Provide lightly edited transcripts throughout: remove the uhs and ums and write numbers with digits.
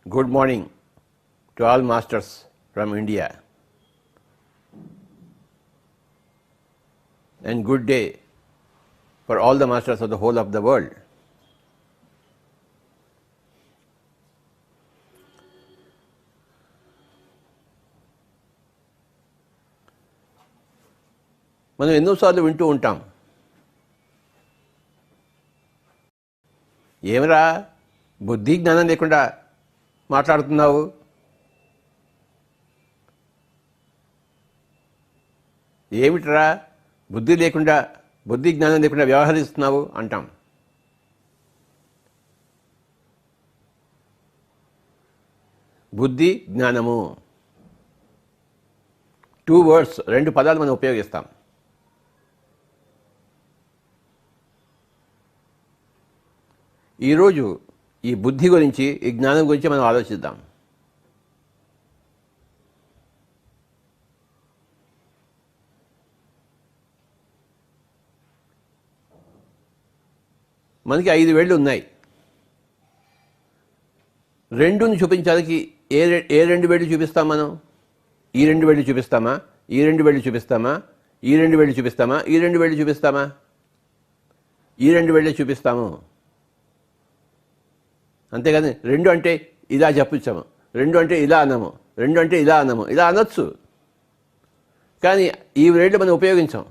Good morning to all masters from India, and good day for all the masters of the whole of the world. మనం ఎన్నోసార్లు వింటూ ఉంటాం, ఏమరా బుద్ధి జ్ఞానం లేకుండా మాట్లాడుతున్నావు, ఏమిట్రా బుద్ధి జ్ఞానం లేకుండా వ్యవహరిస్తున్నావు అంటాం. బుద్ధి జ్ఞానము 2 words, 2 పదాలు మనం ఉపయోగిస్తాం. ఈరోజు ఈ బుద్ధి గురించి, ఈ జ్ఞానం గురించి మనం ఆలోచిద్దాం. మనకి 5 వేళ్ళు ఉన్నాయి. 2ని చూపించడానికి ఏ 2 వేళ్ళు చూపిస్తాం మనం? ఈ 2 వేళ్ళు చూపిస్తామా? ఈ 2 వేళ్ళు చూపిస్తామా? ఈ 2 వేళ్ళు చూపిస్తామా? ఈ 2 వేళ్ళు చూపిస్తామా? ఈ 2 వేళ్ళే చూపిస్తాము. అంతేగాని 2 అంటే ఇలా చెప్పుచ్చాము, 2 అంటే ఇలా అన్నాము, 2 అంటే ఇలా అన్నాము, ఇలా అనొచ్చు. కానీ ఈ వేళ్ళు మనం ఉపయోగించాం.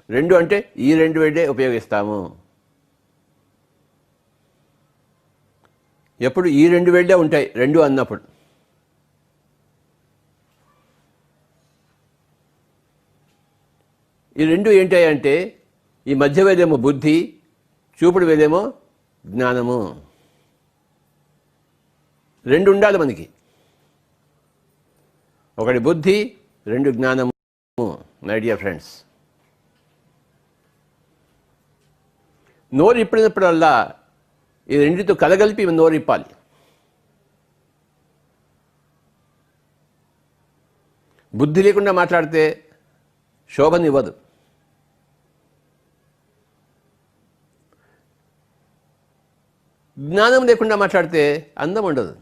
2 అంటే ఈ 2 వేళ్ళే ఉపయోగిస్తాము. ఎప్పుడు ఈ 2 వేళ్ళే ఉంటాయి 2 అన్నప్పుడు. ఈ 2 ఏంటాయంటే, ఈ మధ్య వేలేమో బుద్ధి, చూపుడు వేలేమో జ్ఞానము. 2 ఉండాలి మనకి, ఒకటి బుద్ధి, 2 జ్ఞానము. మై డియర్ ఫ్రెండ్స్, నోరు ఇప్పినప్పుడల్లా ఈ 2తో కలగలిపి నోరు ఇప్పాలి. బుద్ధి లేకుండా మాట్లాడితే శోభనివ్వదు. జ్ఞానం లేకుండా మాట్లాడితే అందం ఉండదు.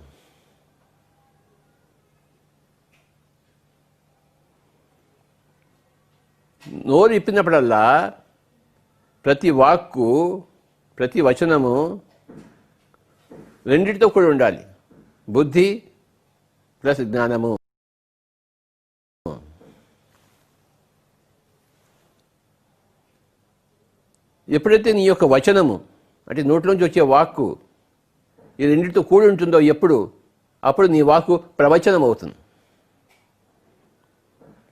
నోరు ఇప్పినప్పుడల్లా ప్రతి వాక్కు, ప్రతి వచనము 2తో కూడా ఉండాలి. బుద్ధి ప్లస్ జ్ఞానము. ఎప్పుడైతే నీ యొక్క వచనము అంటే నోట్లోంచి వచ్చే వాక్కు ఈ 2తో కూడి ఉంటుందో అప్పుడు నీ వాక్కు ప్రవచనం అవుతుంది,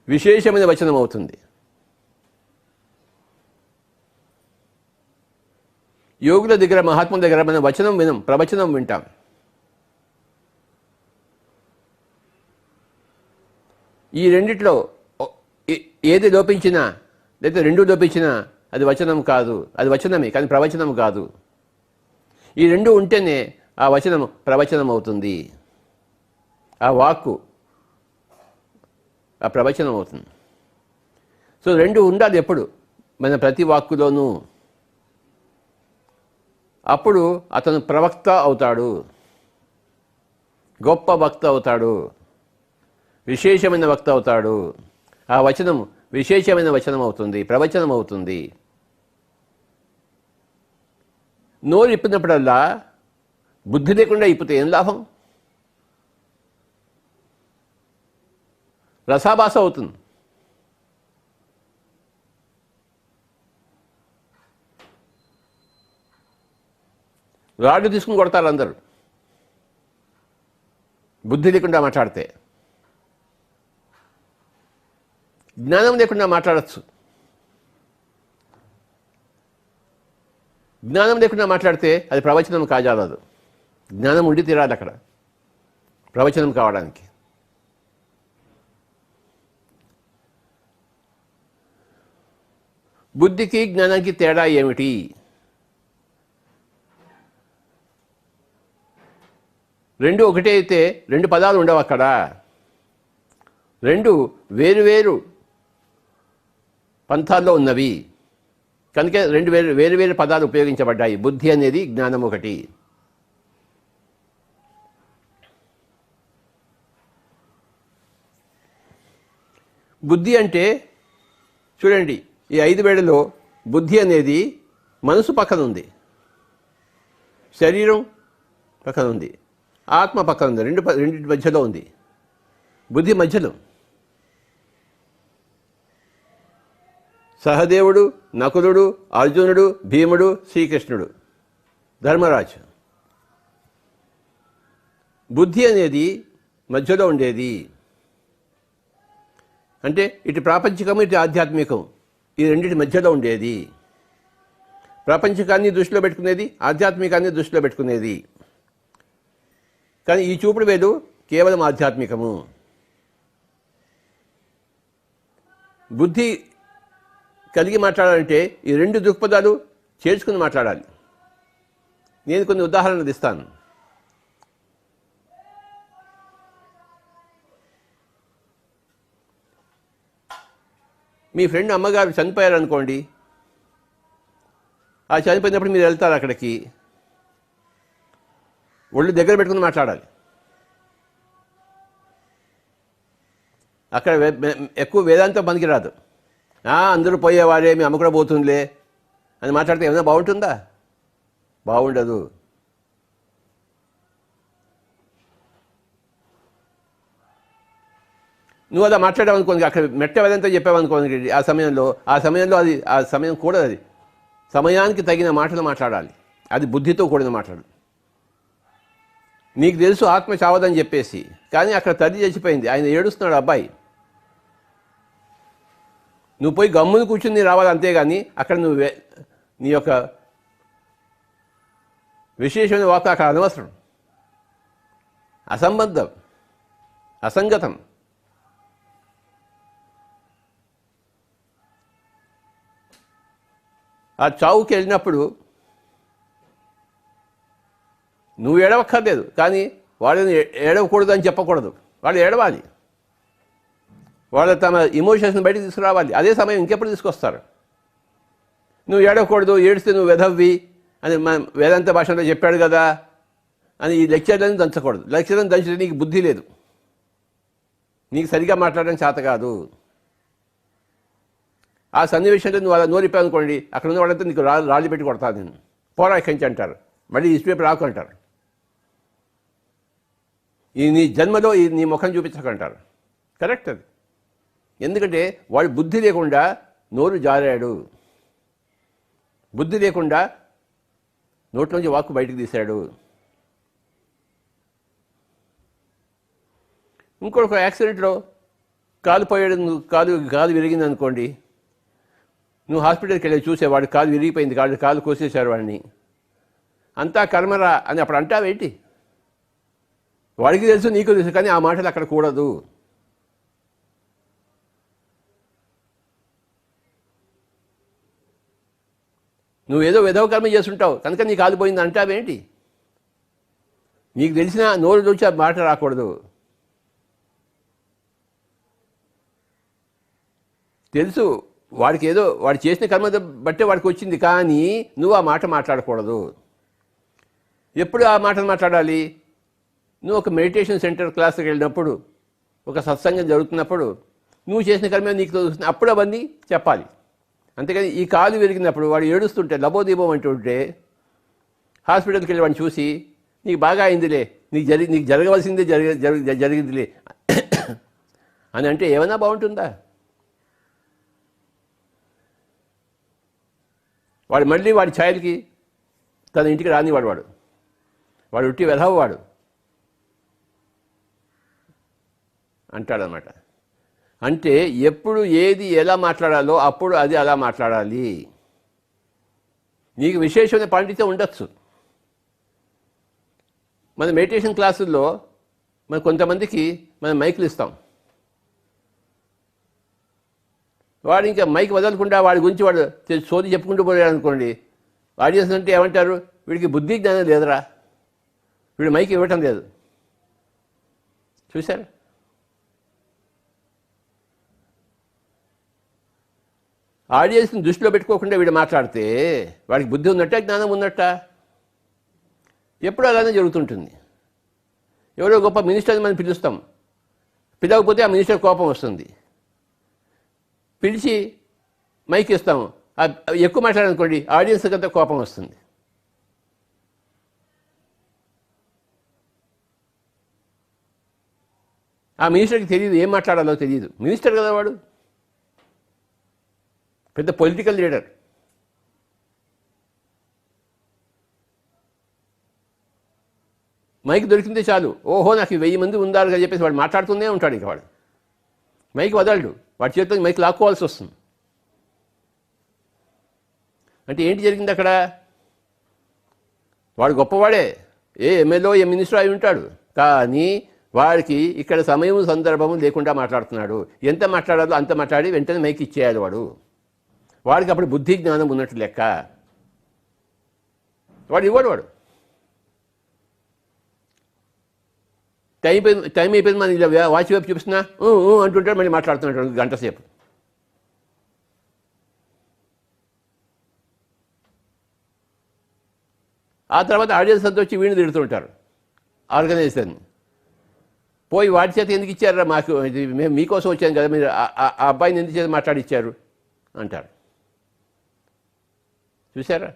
విశేషమైన వచనం అవుతుంది. యోగుల దగ్గర, మహాత్ముల దగ్గర మనం వచనం వినం, ప్రవచనం వింటాం. ఈ 2ట్లో ఏది లోపించినా, లేదా 2 లోపించినా అది వచనం కాదు. అది వచనమే కానీ ప్రవచనం కాదు. ఈ 2 ఉంటేనే ఆ వచనం ప్రవచనం అవుతుంది, ఆ వాక్కు ఆ ప్రవచనం అవుతుంది. సో 2 ఉండాలి ఎప్పుడు మన ప్రతి వాక్కులోనూ. అప్పుడు అతను ప్రవక్త అవుతాడు, గొప్ప వక్త అవుతాడు, విశేషమైన వక్త అవుతాడు. ఆ వచనం విశేషమైన వచనం అవుతుంది, ప్రవచనం అవుతుంది. నోరు ఇప్పినప్పుడల్లా బుద్ధి లేకుండా ఇప్పితే ఏం లాభం? రసాభాస అవుతుంది. రాళ్ళు తీసుకుని కొడతారు అందరూ బుద్ధి లేకుండా మాట్లాడితే. జ్ఞానం లేకుండా మాట్లాడచ్చు. జ్ఞానం లేకుండా మాట్లాడితే అది ప్రవచనం కాజాలదు. జ్ఞానం ఉండి తీరాలి అక్కడ ప్రవచనం కావడానికి. బుద్ధికి జ్ఞానానికి తేడా ఏమిటి? రెండు ఒకటే అయితే 2 పదాలు ఉండవు అక్కడ. 2 వేరు పంథాల్లో ఉన్నవి కనుక 2 వేరు పదాలు ఉపయోగించబడ్డాయి. బుద్ధి అనేది జ్ఞానం ఒకటి. బుద్ధి అంటే చూడండి, ఈ 5 వేళలో బుద్ధి అనేది మనసు పక్కన ఉంది, శరీరం పక్కన ఉంది, ఆత్మ పక్కన ఉంది, రెండింటి మధ్యలో ఉంది. బుద్ధి మధ్యలో. సహదేవుడు, నకులుడు, అర్జునుడు, భీముడు, శ్రీకృష్ణుడు, ధర్మరాజు. బుద్ధి అనేది మధ్యలో ఉండేది. అంటే ఇటు ప్రాపంచికం, ఇటు ఆధ్యాత్మికం, ఈ రెండింటి మధ్యలో ఉండేది. ప్రపంచకాన్ని దృష్టిలో పెట్టుకునేది, ఆధ్యాత్మికాన్ని దృష్టిలో పెట్టుకునేది. కానీ ఈ చూపుడు వేలు కేవలం ఆధ్యాత్మికము. బుద్ధి కలిగి మాట్లాడాలంటే ఈ 2 దృక్పథాలు చేర్చుకుని మాట్లాడాలి. నేను కొన్ని ఉదాహరణలు ఇస్తాను. మీ ఫ్రెండ్ అమ్మగారు చనిపోయారనుకోండి, ఆ చనిపోయినప్పుడు మీరు వెళ్తారు అక్కడికి, ఒళ్ళు దగ్గర పెట్టుకుని మాట్లాడాలి. అక్కడ ఎక్కువ వేదాంతం పనికిరాదు. అందరూ పోయేవారే, మీ అమ్మ కూడా పోతుందిలే అని మాట్లాడితే ఏమైనా బాగుంటుందా? బాగుండదు. నువ్వు అలా మాట్లాడావనుకోండి, అక్కడ మెట్ట వేదంతో చెప్పావనుకోండి, ఆ సమయంలో అది ఆ సమయం కూడా అది సమయానికి తగిన మాటలు మాట్లాడాలి. అది బుద్ధితో కూడిన మాటలు. నీకు తెలుసు ఆత్మ చావదని చెప్పేసి, కానీ అక్కడ తల్లి చచ్చిపోయింది, ఆయన ఏడుస్తున్నాడు అబ్బాయి. నువ్వు పోయి గమ్మును కూర్చుని రావాలి, అంతేగాని అక్కడ నువ్వు నీ యొక్క విశేషమైన వార్త అక్కడ అనవసరం, అసంబద్ధం, అసంగతం. ఆ చావుకి వెళ్ళినప్పుడు నువ్వు ఏడవక్కర్లేదు, కానీ వాళ్ళని ఏడవకూడదు అని చెప్పకూడదు. వాళ్ళు ఏడవాలి, వాళ్ళు తమ ఇమోషన్స్ని బయటకు తీసుకురావాలి. అదే సమయం ఇంకెప్పుడు తీసుకొస్తారు. నువ్వు ఏడవకూడదు, ఏడిస్తే నువ్వు వెధవ్వి అని వేదాంత భాషలో చెప్పాడు కదా అని ఈ లెక్చర్లను దంచకూడదు. లెక్చర్లను దంచితే నీకు బుద్ధి లేదు, నీకు సరిగా మాట్లాడడం చేత కాదు. ఆ సన్నివేశంలో నువ్వు అలా నోరిపోయావు అనుకోండి, అక్కడ ఉన్న వాళ్ళంతా నీకు రాళ్ళు పెట్టి కొడతాను, నేను పోరా ఇక్కడి నుంచి అంటారు, మళ్ళీ ఈ పేపర్ రాకు అంటారు, ఈ నీ జన్మలో ఈ నీ ముఖం చూపించకంటారు. కరెక్ట్ అది. ఎందుకంటే వాడు బుద్ధి లేకుండా నోరు జారాడు, బుద్ధి లేకుండా నోట్లోంచి వాక్కు బయటకు తీశాడు. ఇంకొక యాక్సిడెంట్లో కాలు పోయాడు, కాలు విరిగింది అనుకోండి, నువ్వు హాస్పిటల్కి వెళ్ళి చూసేవాడు కాలు విరిగిపోయింది, కాలు కోసేశారు వాడిని, అంతా కర్మరా అని అప్పుడు అంటావేంటి? వాడికి తెలుసు, నీకు తెలుసు, కానీ ఆ మాటలు అక్కడ కూడదు. నువ్వేదో విధవ కర్మ చేస్తుంటావు కనుక నీ కాలు పోయింది అంటావేంటి? నీకు తెలిసిన నోరు నుంచి ఆ మాట రాకూడదు. తెలుసు వాడికి ఏదో వాడు చేసిన కర్మ బట్టే వాడికి వచ్చింది, కానీ నువ్వు ఆ మాట మాట్లాడకూడదు. ఎప్పుడు ఆ మాటలు మాట్లాడాలి? నువ్వు ఒక మెడిటేషన్ సెంటర్ క్లాస్కి వెళ్ళినప్పుడు, ఒక సత్సంగం జరుగుతున్నప్పుడు, నువ్వు చేసిన కర్మ నీకు తెలుస్తుంది, అప్పుడు అవన్నీ చెప్పాలి. అంతేకాని ఈ కాలు విరిగినప్పుడు వాడు ఏడుస్తుంటే లబోదీపం అంటుంటే హాస్పిటల్కి వెళ్ళి వాడిని చూసి నీకు బాగా అయిందిలే, నీకు జరగవలసిందే జరిగిందిలే అని అంటే ఏమైనా బాగుంటుందా? వాడు మళ్ళీ వాడి ఛాయలకి తన ఇంటికి రానివాడు, వాడు ఉట్టి వెధవవాడు అంటాడనమాట. అంటే ఎప్పుడు ఏది ఎలా మాట్లాడాలో అప్పుడు అది అలా మాట్లాడాలి. నీకు విశేషమైన పాండిత్యం ఉండొచ్చు. మన మెడిటేషన్ క్లాసుల్లో మన కొంతమందికి మనం మైకులు ఇస్తాం, వాడు ఇంకా మైక్ వదలకుండా వాడి గురించి వాడు సోది చెప్పుకుంటూ పోయాడు అనుకోండి, ఆడియన్స్ అంటే ఏమంటారు, వీడికి బుద్ధి జ్ఞానం లేదురా, వీడు మైక్ ఇవ్వటం లేదు. చూశారు? ఆడియన్స్ని దృష్టిలో పెట్టుకోకుండా వీడు మాట్లాడితే వాడికి బుద్ధి ఉన్నట్ట, జ్ఞానం ఉన్నట్ట? ఎప్పుడు అలానే జరుగుతుంటుంది. ఎవరో గొప్ప మినిస్టర్ని మనం పిలుస్తాం, పిలవకపోతే ఆ మినిస్టర్ కోపం వస్తుంది. పిలిచి మైక్ ఇస్తాము, ఎక్కువ మాట్లాడాలనుకోండి ఆడియన్స్కి అంతా కోపం వస్తుంది. ఆ మినిస్టర్కి తెలియదు, ఏం మాట్లాడాలో తెలియదు. మినిస్టర్ కదా వాడు, పెద్ద పొలిటికల్ లీడర్. మైక్ దొరికిందే చాలు, ఓహో నాకు 1000 మంది ఉండాలి అని చెప్పేసి వాడు మాట్లాడుతూనే ఉంటాడు. ఇక వాడు మైక్ వదలడు, వాడి చేతితో మైక్ లాక్కోవాల్సి వస్తుంది. అంటే ఏంటి జరిగింది అక్కడ? వాడు గొప్పవాడే, ఏ ఎమ్మెల్యే ఏ మినిస్టర్ అయి ఉంటాడు, కానీ వాడికి ఇక్కడ సమయం సందర్భము లేకుండా మాట్లాడుతున్నాడు. ఎంత మాట్లాడాలో అంత మాట్లాడి వెంటనే మైక్ ఇచ్చేయాలి వాడికి అప్పుడు బుద్ధి జ్ఞానం ఉన్నట్టు లెక్క. వాడు ఇవ్వడు. వాడు టైం అయిపోయింది, మన ఇలా వాచ్ వైపు చూపిస్తున్నా అంటుంటాడు, మళ్ళీ మాట్లాడుతున్నాడు గంట సేపు. ఆ తర్వాత ఆడియన్స్ అంతా వచ్చి వీడిని తిడుతుంటారు ఆర్గనైజర్ని. పోయి వాడి చేత ఎందుకు ఇచ్చారా, మాకు మేము మీకోసం వచ్చాను కదా, మీరు ఆ అబ్బాయిని ఎందుకు చేత మాట్లాడిచ్చారు అంటారు. చూసారా?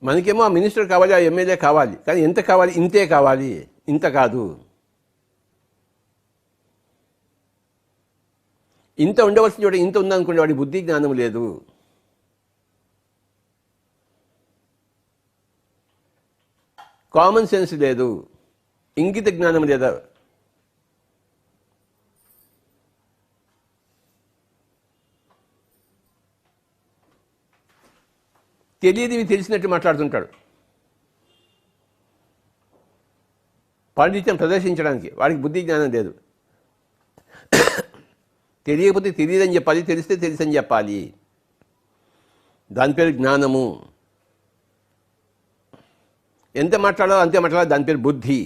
మనకేమో ఆ మినిస్టర్ కావాలి, ఆ ఎమ్మెల్యే కావాలి, కానీ ఎంత కావాలి? ఇంతే కావాలి, ఇంత కాదు. ఇంత ఉండవలసిన చోట ఇంత ఉందనుకోండి, వాడి బుద్ధి జ్ఞానం లేదు. కామన్ సెన్స్ లేదు, ఇంగిత జ్ఞానం లేదా. తెలియనివి తెలిసినట్టు మాట్లాడుతుంటాడు పాండిత్యం ప్రదర్శించడానికి. వాడికి బుద్ధి జ్ఞానం లేదు. తెలియకపోతే తెలియదని చెప్పాలి, తెలిస్తే తెలుసని చెప్పాలి. దాని పేరు జ్ఞానము. ఎంత మాట్లాడాలో అంతే మాట్లాడాలి, దాని పేరు బుద్ధి.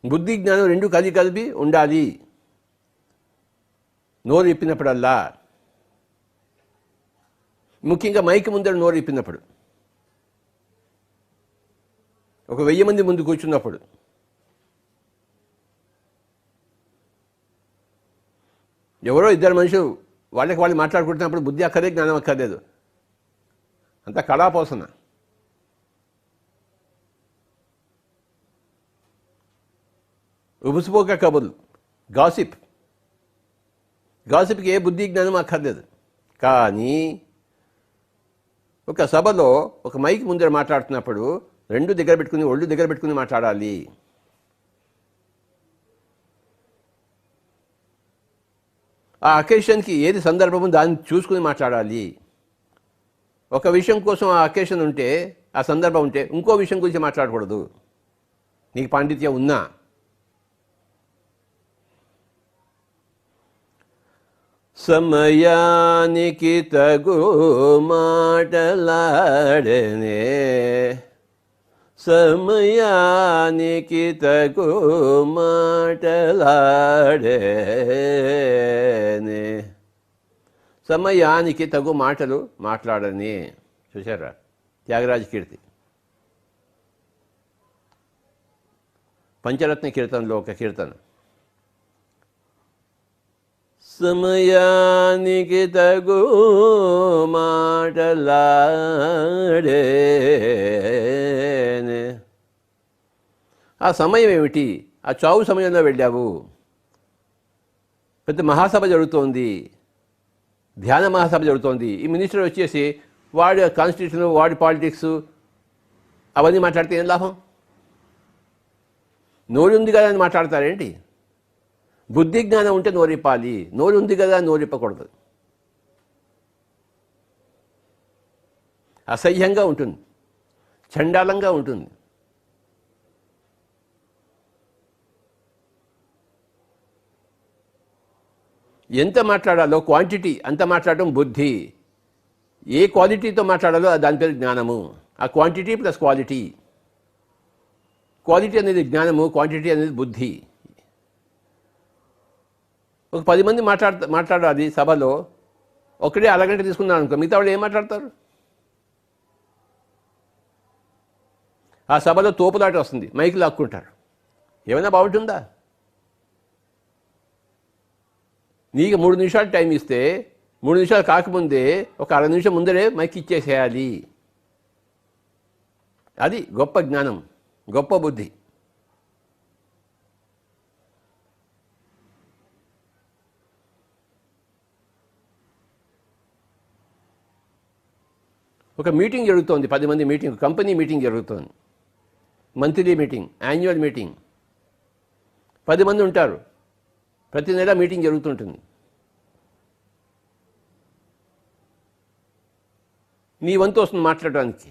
బుద్ధి జ్ఞానం రెండు కలిపి ఉండాలి నోరు ఇప్పినప్పుడల్లా. ముఖ్యంగా మైక్ ముందర నోరు ఇప్పినప్పుడు, ఒక 1000 మంది ముందు కూర్చున్నప్పుడు. ఎవరో ఇద్దరు మనుషులు వాళ్ళకి వాళ్ళు మాట్లాడుకుంటున్నప్పుడు బుద్ధి అక్కర్లేదు, జ్ఞానం అక్కర్లేదు, అంత కళాపోసన. ఉబుసుపోక కబుర్లు, గాసిప్కి ఏ బుద్ధి జ్ఞానం అక్కర్లేదు. కానీ ఒక సభలో ఒక మైక్ ముందర మాట్లాడుతున్నప్పుడు ఒళ్ళు దగ్గర పెట్టుకుని మాట్లాడాలి. ఆ అకేషన్కి ఏది సందర్భము దాన్ని చూసుకుని మాట్లాడాలి. ఒక విషయం కోసం ఆ అకేషన్ ఉంటే, ఆ సందర్భం ఉంటే, ఇంకో విషయం గురించి మాట్లాడకూడదు. నీకు పాండిత్యం ఉన్నా. సమయానికి తగు మాటలాడనే, సమయానికి తగు మాటలాడనే, సమయానికి తగు మాటలు మాట్లాడని. చూసారా? త్యాగరాజ కీర్తి, పంచరత్న కీర్తనలో ఒక కీర్తన. సమయానికి తగు మాటలాడేనే. ఆ సమయం ఏమిటి? ఆ చావు సమయంలో వెళ్ళావు, పెద్ద మహాసభ జరుగుతోంది, ధ్యాన మహాసభ జరుగుతోంది. ఈ మినిస్టర్ వచ్చేసి వాడి కాన్స్టిట్యూషన్, వాడి పాలిటిక్స్ అవన్నీ మాట్లాడితే ఏం లాభం? నోరు ఉంది కదా అని మాట్లాడతారేంటి? బుద్ధి జ్ఞానం ఉంటే నోరిప్పాలి. నోరు ఉంది కదా నోరిప్పకూడదు. అసహ్యంగా ఉంటుంది, చండాలంగా ఉంటుంది. ఎంత మాట్లాడాలో క్వాంటిటీ అంత మాట్లాడడం బుద్ధి. ఏ క్వాలిటీతో మాట్లాడాలో దాని పేరు జ్ఞానము. ఆ క్వాంటిటీ ప్లస్ క్వాలిటీ. క్వాలిటీ అనేది జ్ఞానము, క్వాంటిటీ అనేది బుద్ధి. ఒక 10 మంది మాట్లాడాలి సభలో, ఒకటే అరగంట తీసుకున్నాను అనుకో, మిగతా వాళ్ళు ఏం మాట్లాడతారు? ఆ సభలో తోపులాట వస్తుంది, మైక్ లాక్కుంటారు. ఏమైనా బాగుంటుందా? నీకు 3 నిమిషాలు టైం ఇస్తే 3 నిమిషాలు కాకముందే ఒక అర నిమిషం ముందరే మైక్ ఇచ్చేసేయాలి. అది గొప్ప జ్ఞానం, గొప్ప బుద్ధి. ఒక మీటింగ్ జరుగుతోంది, 10 మంది మీటింగ్, కంపెనీ మీటింగ్ జరుగుతోంది, మంత్లీ మీటింగ్, యాన్యువల్ మీటింగ్, 10 మంది ఉంటారు, ప్రతి నెల మీటింగ్ జరుగుతుంటుంది. నీ వంతు వస్తుంది మాట్లాడడానికి.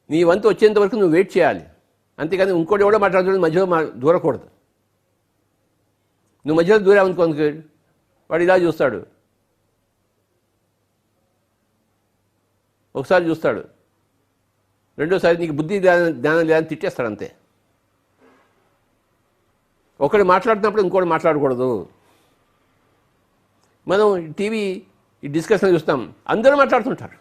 నీ వంతు వచ్చేంత వరకు నువ్వు వెయిట్ చేయాలి, అంతేకాని ఇంకోటి ఎవడో మాట్లాడుతుంది మధ్యలో దూరకూడదు. నువ్వు మధ్యలో దూరావనుకో, వాడు ఇలా చూస్తాడు, ఒకసారి చూస్తాడు, రెండోసారి నీకు బుద్ధి జ్ఞానం లేదని తిట్టేస్తాడు, అంతే. ఒకడు మాట్లాడుతున్నప్పుడు ఇంకోటి మాట్లాడకూడదు. మనం టీవీ ఈ డిస్కషన్ చూస్తాం, అందరూ మాట్లాడుతుంటారు,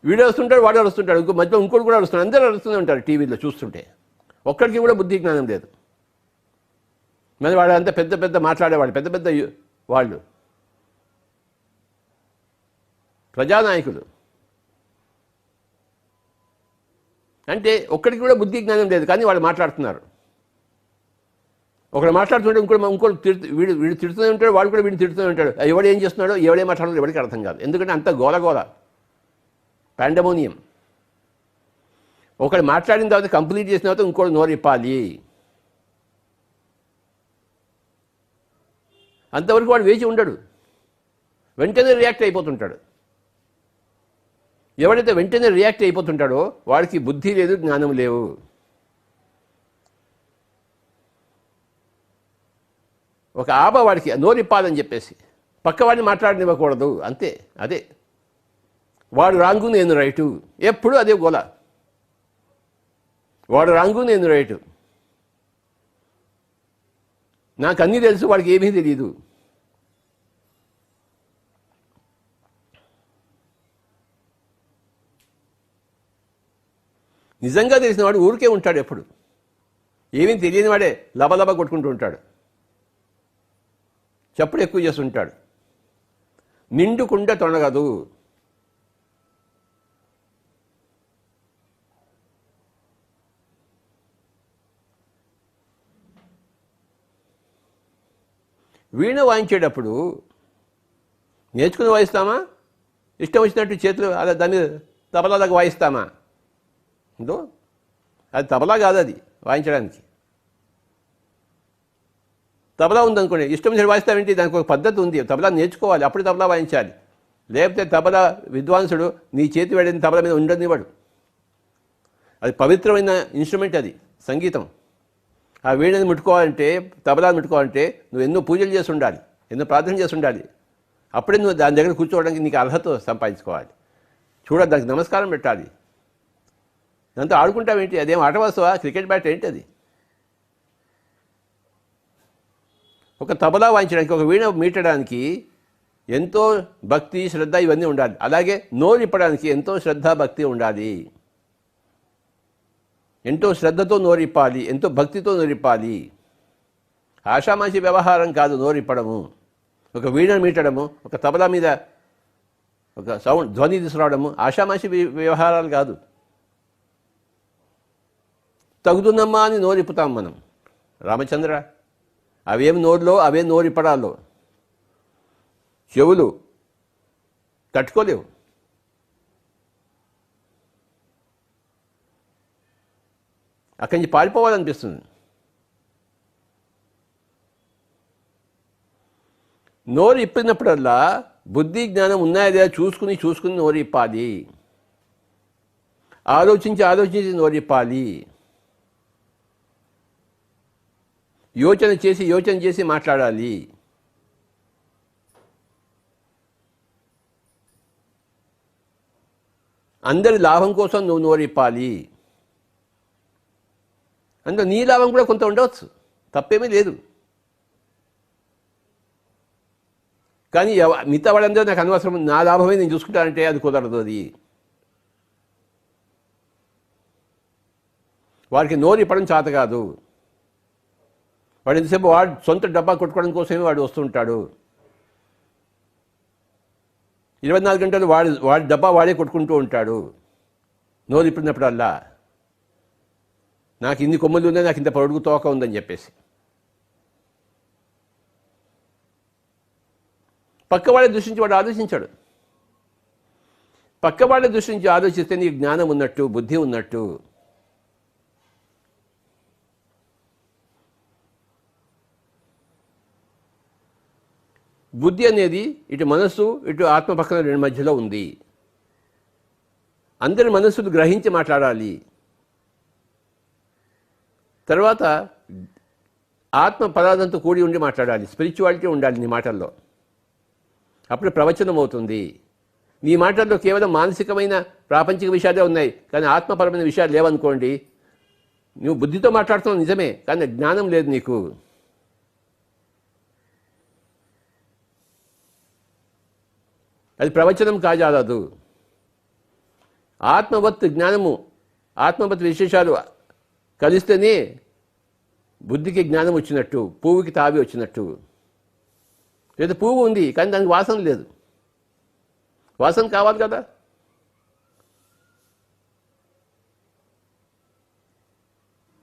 వీడియో వస్తుంటాడు, వాడు వస్తుంటాడు, మధ్యలో ఇంకోటి కూడా వస్తున్నాడు, అందరూ వస్తూనే ఉంటారు టీవీలో చూస్తుంటే. ఒక్కడికి కూడా బుద్ధి జ్ఞానం లేదు. మరి వాడు అంతా పెద్ద పెద్ద మాట్లాడేవాళ్ళు, పెద్ద పెద్ద వాళ్ళు ప్రజానాయకులు. అంటే ఒక్కడికి కూడా బుద్ధి జ్ఞానం లేదు, కానీ వాళ్ళు మాట్లాడుతున్నారు. ఒకడు మాట్లాడుతుంటే ఇంకోటి వీడు తిడుతూనే ఉంటాడు, వాడు కూడా వీడిని తిడుతూనే ఉంటాడు. ఎవడు ఏం చేస్తున్నాడో, ఎవడే మాట్లాడాలో ఎవరికి అర్థం కాదు. ఎందుకంటే అంత గోలగోల, పాండమోనియం. ఒకడు మాట్లాడిన తర్వాత కంప్లీట్ చేసిన తర్వాత ఇంకోటి నోరు ఇప్పాలి. అంతవరకు వాడు వేచి ఉండడు, వెంటనే రియాక్ట్ అయిపోతుంటాడు. ఎవడైతే వెంటనే రియాక్ట్ అయిపోతుంటాడో వాడికి బుద్ధి లేదు, జ్ఞానం లేవు. ఒక వాడికి నోరిప్పాలని చెప్పేసి పక్కవాడిని మాట్లాడనివ్వకూడదు, అంతే. అదే వాడు రాంగు, నేను రైటు, ఎప్పుడు అదే గోల. వాడు రాంగు, నేను రైటు, నాకు అన్నీ తెలుసు, వాడికి ఏమీ తెలియదు. నిజంగా తెలిసిన వాడు ఊరికే ఉంటాడు, ఎప్పుడు ఏమీ తెలియని వాడే లబలబ కొట్టుకుంటూ ఉంటాడు, చప్పుడు ఎక్కువ చేస్తుంటాడు. నిండుకుండ తొనగదు. వీణ వాయించేటప్పుడు నేర్చుకుని వాయిస్తామా, ఇష్టం వచ్చినట్టు చేతులు అలా దాని తబలాగా వాయిస్తామా? ఇందో అది తబలా కాదు, అది వాయించడానికి. తబలా ఉందనుకోండి, ఇష్టం వచ్చినట్టు వాయిస్తామేంటి? దానికి ఒక పద్ధతి ఉంది, తబలా నేర్చుకోవాలి, అప్పుడు తబలా వాయించాలి. లేకపోతే తబలా విద్వాంసుడు నీ చేతి వేడిన తబలా మీద ఉండనివాడు. అది పవిత్రమైన ఇన్స్ట్రుమెంట్, అది సంగీతం. ఆ వీణని ముట్టుకోవాలంటే, తబలాని ముట్టుకోవాలంటే నువ్వు ఎన్నో పూజలు చేసి ఉండాలి, ఎన్నో ప్రార్థన చేసి ఉండాలి. అప్పుడే నువ్వు దాని దగ్గర కూర్చోవడానికి నీకు అర్హత సంపాదించుకోవాలి. చూడాలి, దానికి నమస్కారం పెట్టాలి. దాంతో ఆడుకుంటావేంటి? అదేం ఆట వస్తువా? క్రికెట్ బ్యాట్ ఏంటి అది? ఒక తబలా వాయించడానికి, ఒక వీణ మీటడానికి ఎంతో భక్తి, శ్రద్ధ ఇవన్నీ ఉండాలి. అలాగే నోరు ఇప్పడానికి ఎంతో శ్రద్ధ, భక్తి ఉండాలి. ఎంతో శ్రద్ధతో నోరిప్పాలి, ఎంతో భక్తితో నోరిప్పాలి. ఆషామాషి వ్యవహారం కాదు నోరిప్పడము. ఒక వీణ మీటడము, ఒక తబలా మీద ఒక సౌండ్ ధ్వని తీసుకురావడము ఆషామాషి వ్యవహారాలు కాదు. తగుదునమ్మా అని నోరిప్పుతాం మనం. రామచంద్ర, అవేం నోరులో అవే నోరిప్పడాలో. చెవులు తట్టుకోలేవు. అక్కడి నుంచి పారిపోవాలనిపిస్తుంది. నోరు ఇప్పినప్పుడల్లా బుద్ధి జ్ఞానం ఉన్నాయా చూసుకుని నోరు ఇప్పాలి. ఆలోచించి నోరు ఇప్పాలి. యోచన చేసి మాట్లాడాలి. అందరి లాభం కోసం నువ్వు నోరిప్పాలి. అందులో నీ లాభం కూడా కొంత ఉండవచ్చు, తప్పేమీ లేదు. కానీ మిగతా వాళ్ళందరూ నాకు అనవసరం, నా లాభమే నేను చూసుకుంటానంటే అది కుదరదు. అది వాడికి నోరు ఇప్పడం చేత కాదు. వాడు ఎంతసేపు వాడు సొంత డబ్బా కొట్టుకోవడం కోసమే వాడు వస్తుంటాడు. 24 గంటలు వాడి డబ్బా వాడే కొట్టుకుంటూ ఉంటాడు. నోరు ఇప్పినప్పుడల్లా నాకు ఇన్ని కొమ్ములు ఉన్నాయి, నాకు ఇంత పొడుగు తోక ఉందని చెప్పేసి. పక్కవాడే దృష్టించి వాడు ఆలోచించాడు. పక్కవాడే దృష్టించి ఆలోచిస్తే నీకు జ్ఞానం ఉన్నట్టు, బుద్ధి ఉన్నట్టు. బుద్ధి అనేది ఇటు మనస్సు ఇటు ఆత్మ పక్కన రెండు మధ్యలో ఉంది. అందరి మనస్సులు గ్రహించి మాట్లాడాలి. తర్వాత ఆత్మ పదార్థంతో కూడి ఉండి మాట్లాడాలి. స్పిరిచువాలిటీ ఉండాలి నీ మాటల్లో. అప్పుడు ప్రవచనం అవుతుంది. నీ మాటల్లో కేవలం మానసికమైన ప్రాపంచిక విషయాలే ఉన్నాయి, కానీ ఆత్మపరమైన విషయాలు లేవనుకోండి, నువ్వు బుద్ధితో మాట్లాడుతున్నావు నిజమే, కానీ జ్ఞానం లేదు నీకు. అది ప్రవచనం కాజాలదు. ఆత్మవత్ జ్ఞానము, ఆత్మవత్ విశేషాలు కలిస్తేనే బుద్ధికి జ్ఞానం వచ్చినట్టు, పువ్వుకి తావి వచ్చినట్టు. లేదా పువ్వు ఉంది కానీ దానికి వాసన లేదు. వాసన కావాలి కదా.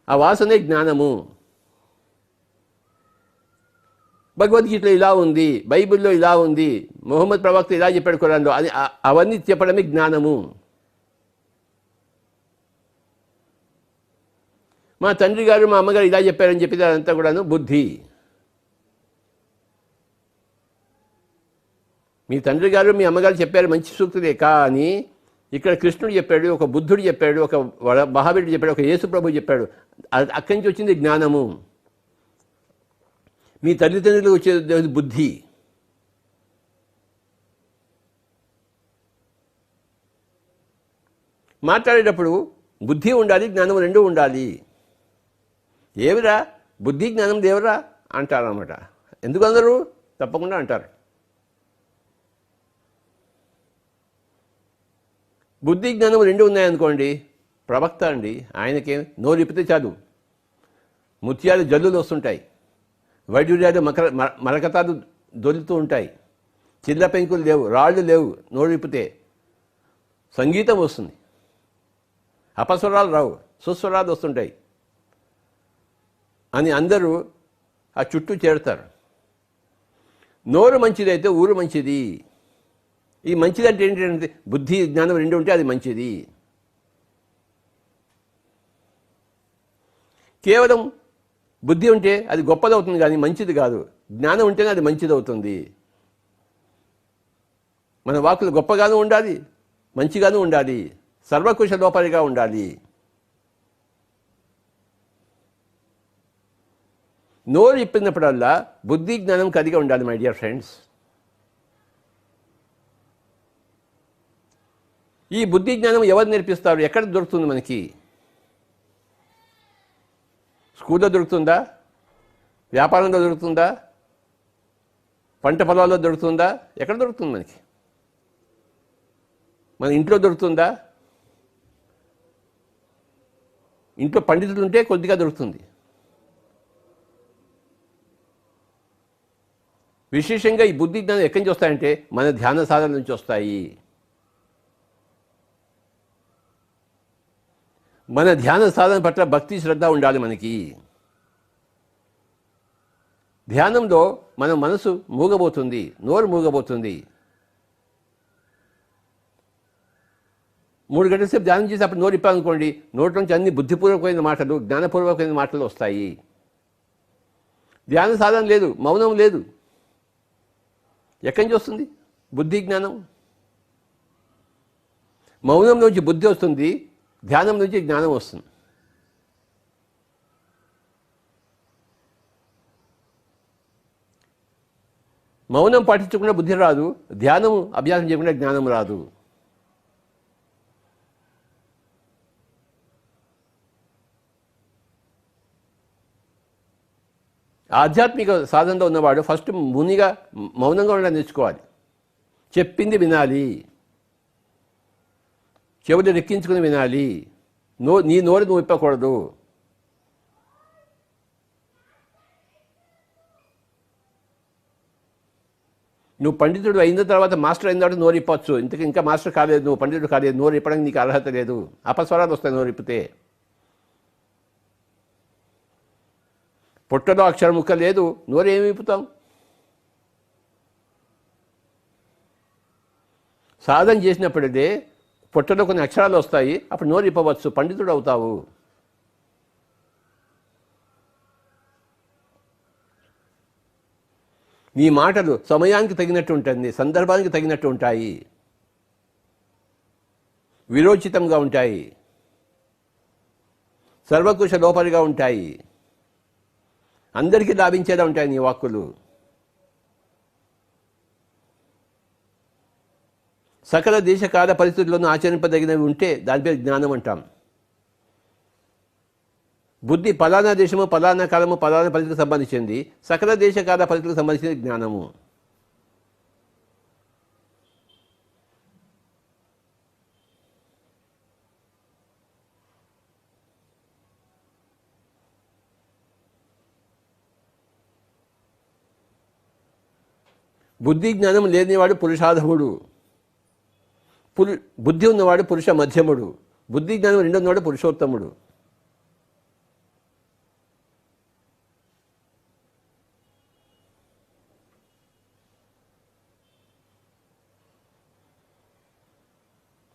ఆ వాసనే జ్ఞానము. భగవద్గీతలో ఇలా ఉంది, బైబిల్లో ఇలా ఉంది, మొహమ్మద్ ప్రవక్త ఇలా చెప్పాడు ఖురాన్లో, అని అవన్నీ చెప్పడమే జ్ఞానము. మా తండ్రి గారు మా అమ్మగారు ఇలా చెప్పారని చెప్పి అదంతా కూడాను బుద్ధి. మీ తండ్రి గారు మీ అమ్మగారు చెప్పారు మంచి సూక్తులే, కానీ ఇక్కడ కృష్ణుడు చెప్పాడు, ఒక బుద్ధుడు చెప్పాడు, ఒక మహావీరుడు చెప్పాడు, ఒక యేసు ప్రభు చెప్పాడు. అక్కడి నుంచి వచ్చింది జ్ఞానము. మీ తల్లిదండ్రులకు వచ్చేది బుద్ధి. మాట్లాడేటప్పుడు బుద్ధి ఉండాలి, జ్ఞానం రెండూ ఉండాలి. ఏమిరా బుద్ధి జ్ఞానం దేవరా అంటారు అన్నమాట. ఎందుకు అందరూ? తప్పకుండా అంటారు. బుద్ధి జ్ఞానం రెండు ఉన్నాయనుకోండి, ప్రవక్త అండి, ఆయనకేం నోరు ఇప్పితే చాలు ముత్యాలు జల్లులు వస్తుంటాయి, వైడ్యూర్యాలు మరకతాలు దొరుకుతూ ఉంటాయి, చిల్ల పెంకులు లేవు, రాళ్ళు లేవు. నోరు ఇప్పితే సంగీతం వస్తుంది, అపస్వరాలు రావు, సుస్వరాలు వస్తుంటాయి అని అందరూ ఆ చుట్టూ చేరుతారు. నోరు మంచిదైతే ఊరు మంచిది. ఈ మంచిది అంటే ఏంటంటే బుద్ధి జ్ఞానం రెండు ఉంటే అది మంచిది. కేవలం బుద్ధి ఉంటే అది గొప్పదవుతుంది కానీ మంచిది కాదు. జ్ఞానం ఉంటేనే అది మంచిది అవుతుంది. మన వాక్కులు గొప్పగాను ఉండాలి, మంచిగాను ఉండాలి, సర్వకుశ లోపరిగా ఉండాలి. నోరు ఇప్పినప్పుడల్లా బుద్ధి జ్ఞానం కలిగి ఉండాలి మై డియర్ ఫ్రెండ్స్. ఈ బుద్ధి జ్ఞానం ఎవరు నేర్పిస్తారు? ఎక్కడ దొరుకుతుంది మనకి? స్కూల్లో దొరుకుతుందా? వ్యాపారంలో దొరుకుతుందా? పంట పొలాల్లో దొరుకుతుందా? ఎక్కడ దొరుకుతుంది మనకి? మన ఇంట్లో దొరుకుతుందా? ఇంట్లో పండితులు ఉంటే కొద్దిగా దొరుకుతుంది. విశేషంగా ఈ బుద్ధి జ్ఞానం ఎక్కడి నుంచి వస్తాయంటే మన ధ్యాన సాధన నుంచి వస్తాయి. మన ధ్యాన సాధన పట్ల భక్తి శ్రద్ధ ఉండాలి మనకి. ధ్యానంలో మన మనసు మూగబోతుంది, నోరు మూగబోతుంది. 3 గంటల సేపు ధ్యానం చేసి అప్పుడు నోరు ఇప్పాలనుకోండి, నోటి నుంచి అన్ని బుద్ధిపూర్వకమైన మాటలు, జ్ఞానపూర్వకమైన మాటలు వస్తాయి. ధ్యాన సాధన లేదు, మౌనం లేదు. ఎక్కడి నుంచి వస్తుంది బుద్ధి జ్ఞానం? మౌనం నుంచి బుద్ధి వస్తుంది, ధ్యానం నుంచి జ్ఞానం వస్తుంది. మౌనం పాటించకుండా బుద్ధి రాదు, ధ్యానం అభ్యాసం చేయకుండా జ్ఞానం రాదు. ఆధ్యాత్మిక సాధనలో ఉన్నవాడు ఫస్ట్ మునిగా మౌనంగా ఉండడం నేర్చుకోవాలి. చెప్పింది వినాలి, చెవులు రెక్కించుకుని వినాలి. నీ నోరు నువ్వు ఇప్పకూడదు. నువ్వు పండితుడు అయిన తర్వాత మాస్టర్ అయిన తర్వాత నోరు ఇప్పవచ్చు. ఇంకా మాస్టర్ కాలేదు, నువ్వు పండితుడు కాలేదు, నోరు ఇప్పడానికి నీకు అర్హత లేదు. అపస్వరాలు వస్తాయి నోరు ఇప్పితే. పొట్టలో అక్షరం ముక్క లేదు, నోరు ఏమి ఇప్పుతాం? సాధన చేసినప్పుడే పొట్టలో కొన్ని అక్షరాలు వస్తాయి, అప్పుడు నోరు ఇప్పవచ్చు, పండితుడు అవుతావు. నీ మాటలు సమయానికి తగినట్టు ఉంటుంది, సందర్భానికి తగినట్టు ఉంటాయి, విరోచితంగా ఉంటాయి, సర్వకుశ లోపలిగా ఉంటాయి, అందరికీ లాభించేలా ఉంటాయి నీ వాక్కులు. సకల దేశకాల పరిస్థితుల్లోనూ ఆచరింపదగినవి ఉంటే దాని పేరు జ్ఞానం అంటాం. బుద్ధి పలానా దేశము, పలానా కాలము, పలానా పరిస్థితికి సంబంధించింది. సకల దేశకాల పరిస్థితులకు సంబంధించిన జ్ఞానము. బుద్ధి జ్ఞానం లేనివాడు పురుషాధముడు, బుద్ధి ఉన్నవాడు పురుష మధ్యముడు, బుద్ధి జ్ఞానం రెండు ఉన్నవాడు పురుషోత్తముడు.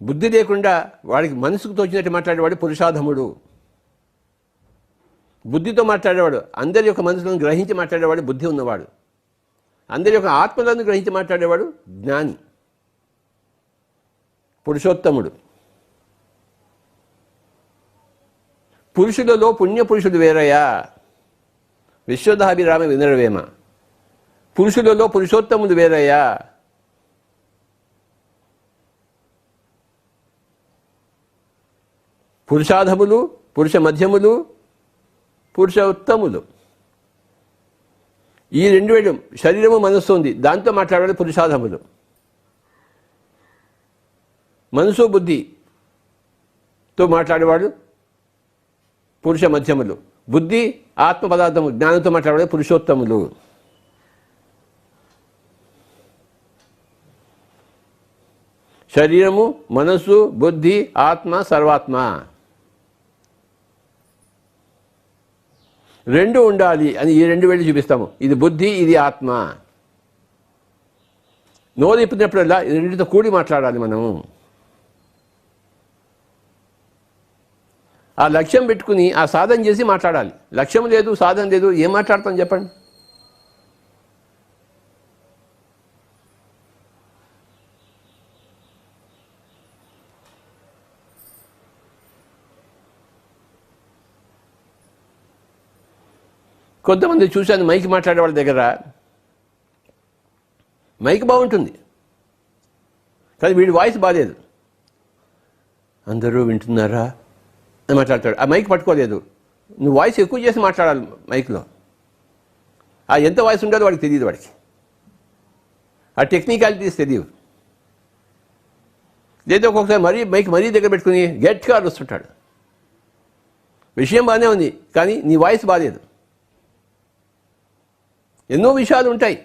బుద్ధి లేకుండా వాడికి మనసుకు తోచినట్టు మాట్లాడేవాడు పురుషాధముడు. బుద్ధితో మాట్లాడేవాడు, అందరి యొక్క మనసులను గ్రహించి మాట్లాడేవాడు బుద్ధి ఉన్నవాడు. అందరి యొక్క ఆత్మలను గ్రహించి మాట్లాడేవాడు జ్ఞాని, పురుషోత్తముడు. పురుషులలో పుణ్యపురుషుడు వేరయ్యా, విశ్వదాభిరామ వినరవేమ. పురుషులలో పురుషోత్తముడు వేరయ్యా. పురుషాధములు, పురుష మధ్యములు, పురుష ఉత్తములు. ఈ రెండు వేడు శరీరము మనస్సు ఉంది, దాంతో మాట్లాడేవాడు పురుషాధములు. మనసు బుద్ధితో మాట్లాడేవాడు పురుష మధ్యములు. బుద్ధి ఆత్మ పదార్థము జ్ఞానంతో మాట్లాడేవాడు పురుషోత్తములు. శరీరము, మనస్సు, బుద్ధి, ఆత్మ, సర్వాత్మ రెండు ఉండాలి అని ఈ రెండు వేళ్ళు చూపిస్తాము. ఇది బుద్ధి, ఇది ఆత్మ. నోరు ఇప్పినప్పుడల్లా ఈ రెండింటితో కూడి మాట్లాడాలి మనము. ఆ లక్ష్యం పెట్టుకుని ఆ సాధన చేసి మాట్లాడాలి. లక్ష్యం లేదు, సాధన లేదు, ఏం మాట్లాడతాం చెప్పండి? కొంతమంది చూశాను మైక్ మాట్లాడే వాళ్ళ దగ్గర, మైక్ బాగుంటుంది కానీ వీడి వాయిస్ బాగాలేదు. అందరూ వింటున్నారా అని మాట్లాడతాడు, ఆ మైక్ పట్టుకోలేదు. నువ్వు వాయిస్ ఎక్కువ చేసి మాట్లాడాలి మైక్లో. ఆ ఎంత వాయిస్ ఉండాలో వాడికి తెలియదు, వాడికి ఆ టెక్నికాలిటీస్ తెలియదు. లేదా ఒక్కొక్కసారి మైక్ మరీ దగ్గర పెట్టుకుని గట్టిగా అరుస్తుంటాడు. విషయం బాగానే ఉంది కానీ నీ వాయిస్ బాగాలేదు. ఎన్నో విషయాలు ఉంటాయి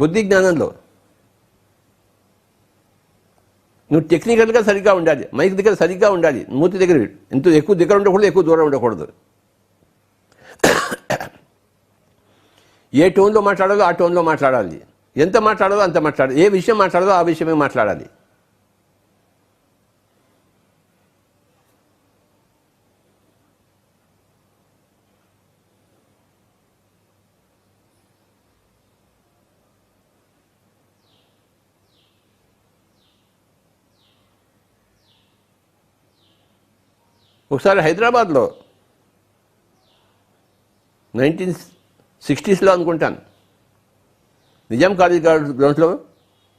బుద్ధి జ్ఞానంలో. నువ్వు టెక్నికల్గా సరిగ్గా ఉండాలి, మైక్ దగ్గర సరిగ్గా ఉండాలి, మూతి దగ్గర ఎంత ఎక్కువ దగ్గర ఉండకూడదు, ఎక్కువ దూరం ఉండకూడదు. ఏ టోన్లో మాట్లాడాలో ఆ టోన్లో మాట్లాడాలి, ఎంత మాట్లాడాలో అంత మాట్లాడాలి, ఏ విషయం మాట్లాడాలో ఆ విషయమే మాట్లాడాలి. ఒకసారి హైదరాబాద్లో 1960s అనుకుంటాను, నిజాం కాలేజ్ గ్రౌండ్స్లో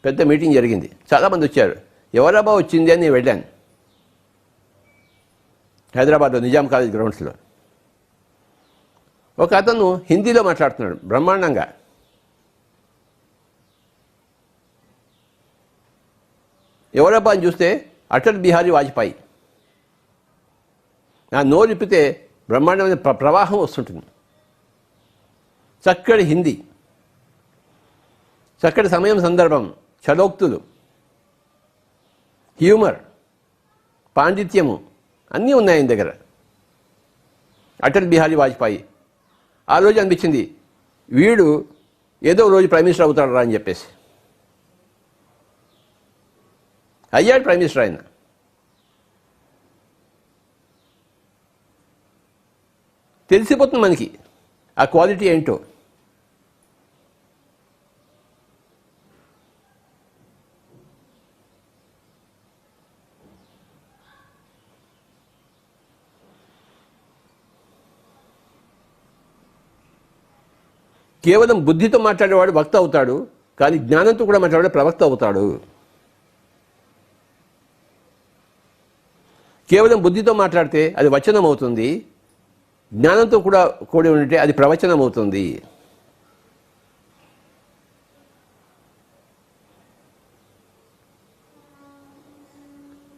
పెద్ద మీటింగ్ జరిగింది. చాలామంది వచ్చారు. ఎవరబ్బా వచ్చింది అని నేను వెళ్ళాను. హైదరాబాద్లో నిజాం కాలేజ్ గ్రౌండ్స్లో ఒక అతను హిందీలో మాట్లాడుతున్నాడు బ్రహ్మాండంగా. ఎవరబ్బా అని చూస్తే అటల్ బిహారీ వాజ్పేయి. ఆ నోరు ఇప్పితే బ్రహ్మాండమైన ప్రవాహం వస్తుంటుంది, చక్కటి హిందీ. చక్కటి సమయం సందర్భం, చలోక్తులు, హ్యూమర్, పాండిత్యము అన్నీ ఉన్నాయి ఆయన దగ్గర. అటల్ బిహారీ వాజ్పేయి ఆ రోజు అనిపించింది వీడు ఏదో రోజు ప్రైమ్ మినిస్టర్ అవుతాడు రా అని చెప్పేసి. అయ్యాడు ప్రైమ్ మినిస్టర్ ఆయన. తెలిసిపోతుంది మనకి ఆ క్వాలిటీ ఏంటో. కేవలం బుద్ధితో మాట్లాడేవాడు వక్త అవుతాడు, కానీ జ్ఞానంతో కూడా మాట్లాడే ప్రవక్త అవుతాడు. కేవలం బుద్ధితో మాట్లాడితే అది వచనం అవుతుంది, జ్ఞానంతో కూడా కూడి ఉంటే అది ప్రవచనం అవుతుంది.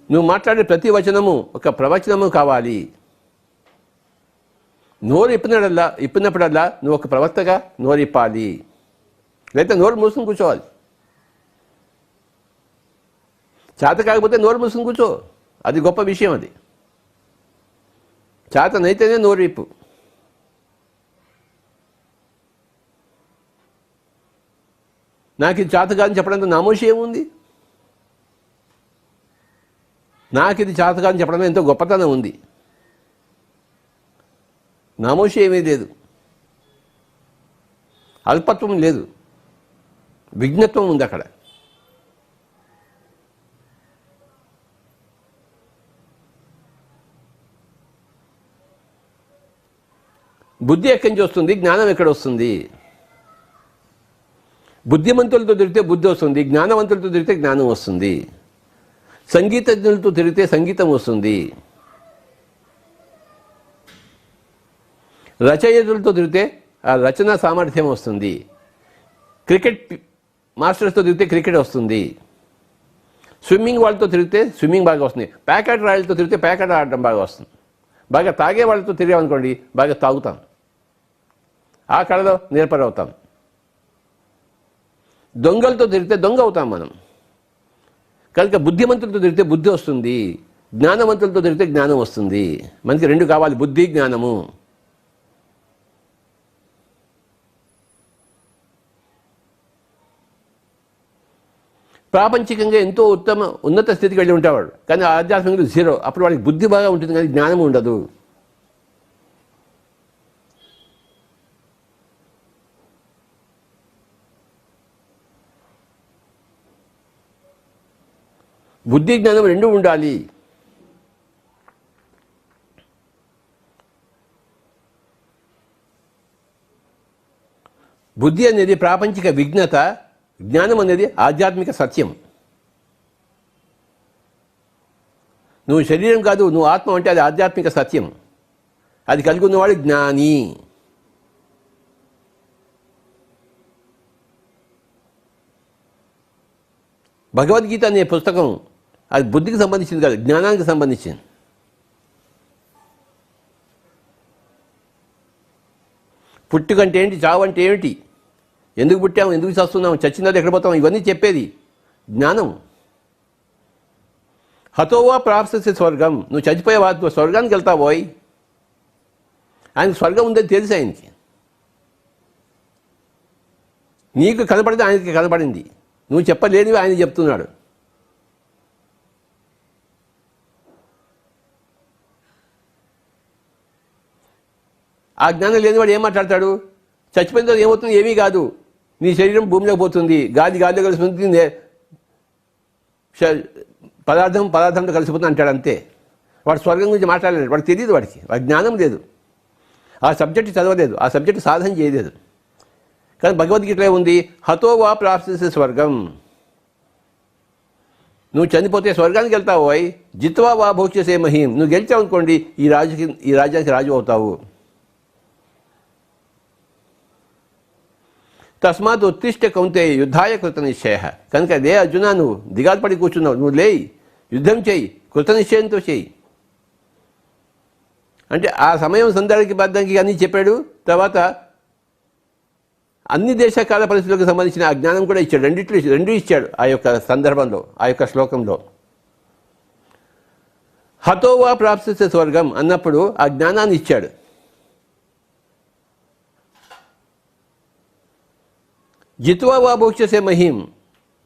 నువ్వు మాట్లాడే ప్రతి వచనము ఒక ప్రవచనము కావాలి. నోరు ఇప్పినప్పుడల్లా నువ్వు ఒక ప్రవక్తగా నోరు ఇప్పాలి, లేకపోతే నోరు మూసుకుని కూర్చోవాలి. చేత కాకపోతే నోరు మూసుకుని కూర్చో, అది గొప్ప విషయం. అది చేతనైతేనే నోరు ఇప్పు. నాకు ఇది చేత కాదని చెప్పడంతో నామోషి ఏముంది? నాకు ఇది చేత కాదని చెప్పడంలో ఎంతో గొప్పతనం ఉంది. నామోషి ఏమీ లేదు, అల్పత్వం లేదు, విఘ్నత్వం ఉంది అక్కడ. బుద్ధి ఎక్కడి నుంచి వస్తుంది? జ్ఞానం ఎక్కడ వస్తుంది? బుద్ధిమంతులతో తిరిగితే బుద్ధి వస్తుంది, జ్ఞానవంతులతో తిరిగితే జ్ఞానం వస్తుంది, సంగీతజ్ఞులతో తిరిగితే సంగీతం వస్తుంది, రచయితలతో తిరిగితే ఆ రచనా సామర్థ్యం వస్తుంది, క్రికెట్ మాస్టర్స్తో తిరిగితే క్రికెట్ వస్తుంది, స్విమ్మింగ్ వాళ్ళతో తిరిగితే స్విమ్మింగ్ బాగా వస్తుంది, ప్యాకెట్ రాయలతో తిరిగితే ప్యాకెట్ ఆడటం బాగా వస్తుంది, బాగా తాగే వాళ్ళతో తిరిగామనుకోండి బాగా తాగుతాం, ఆ కళలో నేర్పరవుతాం, దొంగలతో తిరిగితే దొంగ అవుతాం మనం. కనుక బుద్ధిమంతులతో తిరిగితే బుద్ధి వస్తుంది, జ్ఞానవంతులతో తిరిగితే జ్ఞానం వస్తుంది. మనకి రెండు కావాలి, బుద్ధి జ్ఞానము. ప్రాపంచికంగా ఎంతో ఉన్నత స్థితికి వెళ్ళి ఉంటాడు, కానీ ఆధ్యాత్మికంగా జీరో. అప్పుడు వాడికి బుద్ధి బాగా ఉంటుంది కానీ జ్ఞానం ఉండదు. బుద్ధి జ్ఞానం రెండు ఉండాలి. బుద్ధి అనేది ప్రాపంచిక విఘ్నత, జ్ఞానం అనేది ఆధ్యాత్మిక సత్యం. నువ్వు శరీరం కాదు, నువ్వు ఆత్మ అంటే అది ఆధ్యాత్మిక సత్యం. అది కలిగి ఉన్నవాడు జ్ఞాని. భగవద్గీత అనే పుస్తకం అది బుద్ధికి సంబంధించింది కాదు, జ్ఞానానికి సంబంధించింది. పుట్టుకంటే ఏంటి, చావు అంటే ఏమిటి, ఎందుకు పుట్టాము, ఎందుకు చస్తున్నాము, చచ్చినది ఎక్కడ పోతాము, ఇవన్నీ చెప్పేది జ్ఞానం. హతోవా ప్రాప్స్యసి స్వర్గం, నువ్వు చచ్చిపోయేవా నువ్వు స్వర్గానికి వెళ్తావోయ్. ఆయనకు స్వర్గం ఉందని తెలుసు ఆయనకి. నీకు కనపడింది ఆయనకి కనపడింది, నువ్వు చెప్పలేనివి ఆయన చెప్తున్నాడు. ఆ జ్ఞానం లేనివాడు ఏం మాట్లాడతాడు? చచ్చిపోయిన తర్వాత ఏమవుతుంది? ఏమీ కాదు, నీ శరీరం భూమిలోకి పోతుంది, గాలిలో కలిసిపోతుంది, పదార్థంతో కలిసిపోతుంది అంటాడు అంతే. వాడు స్వర్గం గురించి మాట్లాడలేడు, వాడికి తెలియదు, వాడికి జ్ఞానం లేదు, ఆ సబ్జెక్టు చదవలేదు, ఆ సబ్జెక్టు సాధన చేయలేదు. కానీ భగవద్గీతలో ఉంది, హతో వా ప్రాప్స్యసి స్వర్గం, నువ్వు చనిపోతే స్వర్గానికి వెళ్తావు. అయి జిత్వా వా భోక్ష్యసే మహీం, నువ్వు గెలిచావు అనుకోండి ఈ రాజ్యానికి రాజు అవుతావు. తస్మాత్ ఉత్తిష్ట కౌంతేయ యుద్ధాయ కృత నిశ్చయ, కనుక లే అర్జున, నువ్వు దిగాలు పడి కూర్చున్నావు, నువ్వు లేయి, యుద్ధం చేయి, కృత నిశ్చయంతో చేయి అంటే ఆ సమయం సందర్భకి బద్దంకి అన్నీ చెప్పాడు. తర్వాత అన్ని దేశకాల పరిస్థితులకు సంబంధించిన ఆ జ్ఞానం కూడా ఇచ్చాడు. రెండు ఇచ్చాడు ఆ యొక్క సందర్భంలో, ఆ యొక్క శ్లోకంలో. హతోవా ప్రాప్స్యతే స్వర్గం అన్నప్పుడు ఆ జ్ఞానాన్ని ఇచ్చాడు. జిత్వా వా భోక్ష్యసే మహీం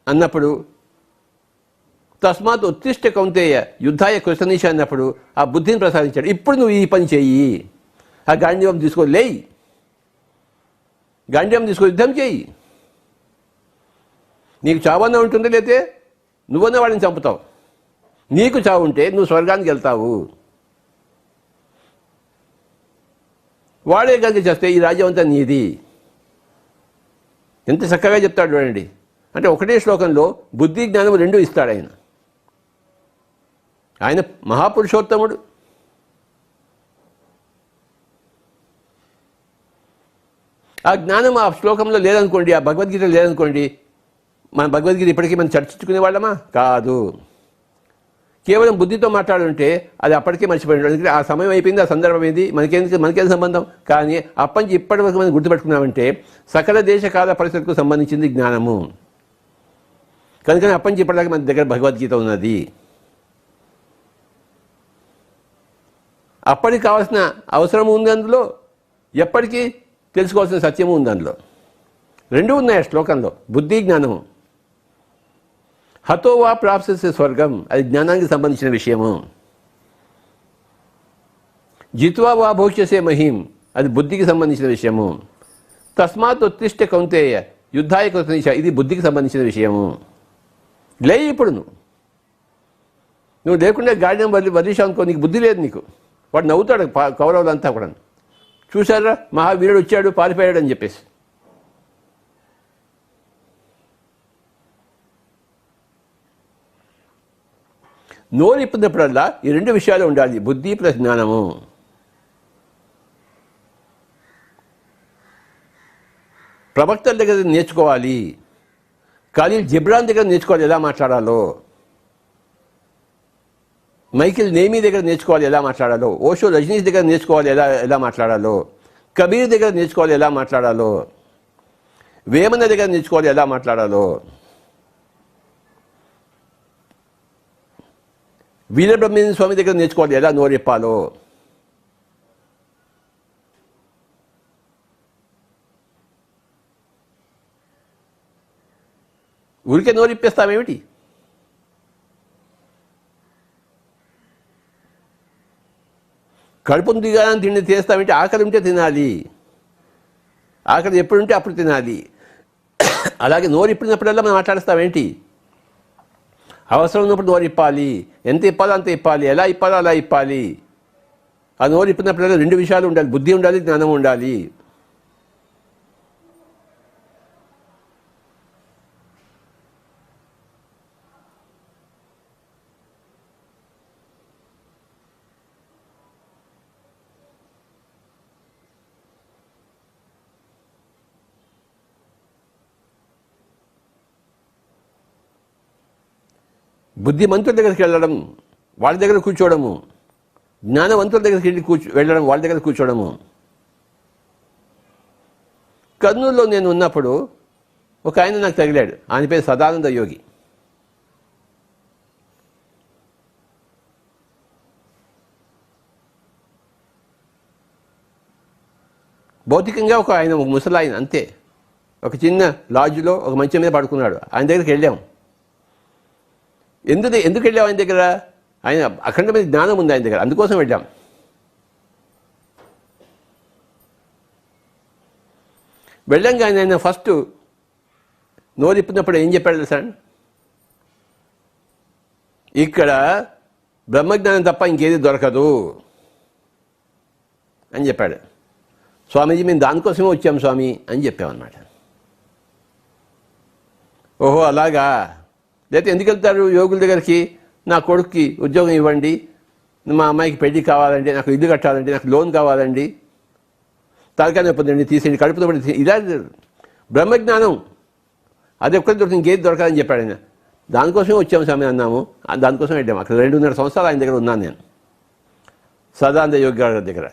అన్నప్పుడు, తస్మాత్ ఉత్తిష్ట కౌంతేయ యుద్ధాయ కృష్ణనీష అన్నప్పుడు ఆ బుద్ధిని ప్రసాదించాడు. ఇప్పుడు నువ్వు ఈ పని చెయ్యి, ఆ గాంధీవం తీసుకో, లేయి, గాంధీవం తీసుకో, యుద్ధం చేయి. నీకు చావన్నా ఉంటుంది, లేతే నువ్వన్నా వాడిని చంపుతావు. నీకు చావు ఉంటే నువ్వు స్వర్గానికి వెళ్తావు. వాడే కనుక చేస్తే ఈ రాజ్యం అంతా నీది. ఎంత చక్కగా చెప్తాడు చూడండి. అంటే ఒకటే శ్లోకంలో బుద్ధి జ్ఞానం రెండు ఇస్తాడు ఆయన. ఆయన మహాపురుషోత్తముడు. ఆ జ్ఞానం ఆ శ్లోకంలో లేదనుకోండి, ఆ భగవద్గీత లేదనుకోండి, మన భగవద్గీత ఇప్పటికీ మనం చర్చించుకునే వాళ్ళమా? కాదు. కేవలం బుద్ధితో మాట్లాడుంటే అది అప్పటికే మర్చిపోయింది. అందుకే ఆ సమయం అయిపోయింది, ఆ సందర్భం ఏంది, మనకేం సంబంధం. కానీ అప్పటి నుంచి ఇప్పటి వరకు మనం గుర్తుపెట్టుకున్నామంటే సకల దేశకాల పరిస్థితులకు సంబంధించింది జ్ఞానము. కనుక అప్పటి నుంచి ఇప్పటిదాకా మన దగ్గర భగవద్గీత ఉన్నది. అప్పటికి కావాల్సిన అవసరము ఉంది అందులో, ఎప్పటికీ తెలుసుకోవాల్సిన సత్యము ఉంది అందులో. రెండు ఉన్నాయి ఆ శ్లోకంలో, బుద్ధి జ్ఞానము. హతోవా ప్రాప్స్యతే స్వర్గం, అది జ్ఞానానికి సంబంధించిన విషయము. జిత్వా వా భోక్ష్యసే మహీం, అది బుద్ధికి సంబంధించిన విషయము. తస్మాత్ ఉత్తిష్ట కౌంతేయ యుద్ధాయ కృష్ణనీష, ఇది బుద్ధికి సంబంధించిన విషయము. లే, ఇప్పుడు నువ్వు లేకుండా గాడిని వదిలేసావు అనుకో, నీకు బుద్ధి లేదు. నీకు వాడు నవ్వుతాడు, కౌరవులంతా కూడా. చూసారా, మహావీరుడు వచ్చాడు పారిపోయాడు అని చెప్పేసి. నోరు ఇప్పినప్పుడల్లా ఈ రెండు విషయాలు ఉండాలి, బుద్ధి ప్లస్ జ్ఞానము. ప్రవక్తల దగ్గర నేర్చుకోవాలి, ఖలీల్ జిబ్రాన్ దగ్గర నేర్చుకోవాలి ఎలా మాట్లాడాలో, మైకిల్ నేమీ దగ్గర నేర్చుకోవాలి ఎలా మాట్లాడాలో, ఓషో రజనీష్ దగ్గర నేర్చుకోవాలి ఎలా మాట్లాడాలో, కబీర్ దగ్గర నేర్చుకోవాలి ఎలా మాట్లాడాలో, వేమన దగ్గర నేర్చుకోవాలి ఎలా మాట్లాడాలో, వీరబ్రహ్మేంద్ర స్వామి దగ్గర నేర్చుకోవాలి ఎలా నోరెప్పాలో. ఊరికే నోరిప్పేస్తామేమిటి? కడుపును దిగాలని తిండి చేస్తామంటే ఆకలి ఉంటే తినాలి, ఆకలి ఎప్పుడుంటే అప్పుడు తినాలి. అలాగే నోరు ఇప్పినప్పుడల్లా మనం మాట్లాడేస్తామేంటి? అవసరం ఉన్నప్పుడు నోరు ఇప్పాలి, ఎంత ఇప్పాలో అంత ఇప్పాలి, ఎలా ఇప్పాలో అలా ఇప్పాలి. ఆ నోరు ఇప్పినప్పుడల్లా రెండు విషయాలు ఉండాలి, బుద్ధి ఉండాలి, జ్ఞానం ఉండాలి. బుద్ధిమంతుల దగ్గరికి వెళ్ళడం, వాళ్ళ దగ్గర కూర్చోవడము, జ్ఞానవంతుల దగ్గరికి వెళ్ళడం, వాళ్ళ దగ్గర కూర్చోవడము. కర్నూలులో నేను ఉన్నప్పుడు ఒక ఆయన నాకు తగిలాడు. ఆయన పేరు సదానంద యోగి. భౌతికంగా ఆయన ఒక ముసలాయన అంతే. ఒక చిన్న లాడ్జ్లో ఒక మంచం మీద పడుకున్నాడు. ఆయన దగ్గరికి వెళ్ళాము. ఎందుకు వెళ్ళాం ఆయన దగ్గర? ఆయన అఖండమైన జ్ఞానం ఉంది ఆయన దగ్గర, అందుకోసం వెళ్ళాం. వెళ్ళంగా ఆయన ఫస్ట్ నోరిప్పినప్పుడు ఏం చెప్పాడు సార్? ఇక్కడ బ్రహ్మజ్ఞానం తప్ప ఇంకేది దొరకదు అని చెప్పాడు. స్వామీజీ, మేము దానికోసమే వచ్చాం స్వామి అని చెప్పామన్నమాట. ఓహో అలాగా, లేకపోతే ఎందుకు వెళ్తారు యోగుల దగ్గరికి? నా కొడుక్కి ఉద్యోగం ఇవ్వండి, మా అమ్మాయికి పెళ్లి కావాలండి, నాకు ఇల్లు కట్టాలండి, నాకు లోన్ కావాలండి, తలకాయ పొందండి, తీసేయండి, కడుపుతో పడి, ఇలా బ్రహ్మజ్ఞానం అది ఒక్కటి దొరికి ఇంకేది దొరకదని చెప్పాడు ఆయన. దానికోసమే వచ్చాము స్వామి అన్నాము, దానికోసం వెళ్ళాము. అక్కడ 2.5 సంవత్సరాలు ఆయన దగ్గర ఉన్నాను నేను, సదానంద యోగి గారి దగ్గర.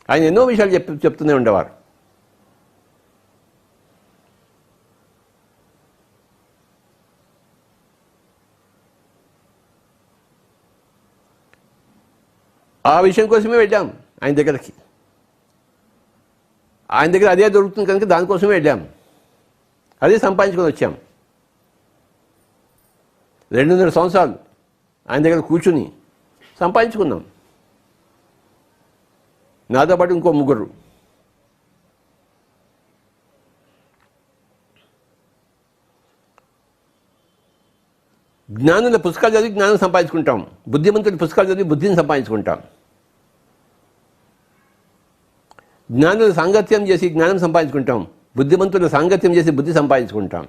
ఆయన ఎన్నో విషయాలు చెప్తూనే ఉండేవారు. ఆ విషయం కోసమే వెళ్ళాం ఆయన దగ్గరికి. ఆయన దగ్గర అదే దొరుకుతుంది కనుక దానికోసమే వెళ్ళాం, అదే సంపాదించుకొని వచ్చాం. 200 సంవత్సరాలు ఆయన దగ్గర కూర్చుని సంపాదించుకున్నాం. నాతో పాటు ఇంకో 3. జ్ఞానుల పుస్తకాలు చదివి జ్ఞానం సంపాదించుకుంటాం, బుద్ధిమంతుల పుస్తకాలు చదివి బుద్ధిని సంపాదించుకుంటాం. జ్ఞానుల సాంగత్యం చేసి జ్ఞానం సంపాదించుకుంటాం, బుద్ధిమంతుల సాంగత్యం చేసి బుద్ధి సంపాదించుకుంటాం.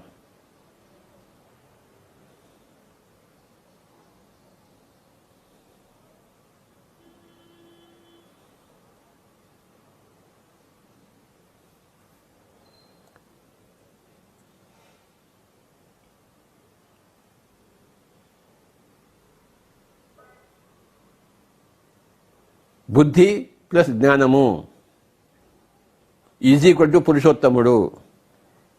బుద్ధి ప్లస్ జ్ఞానము = పురుషోత్తముడు.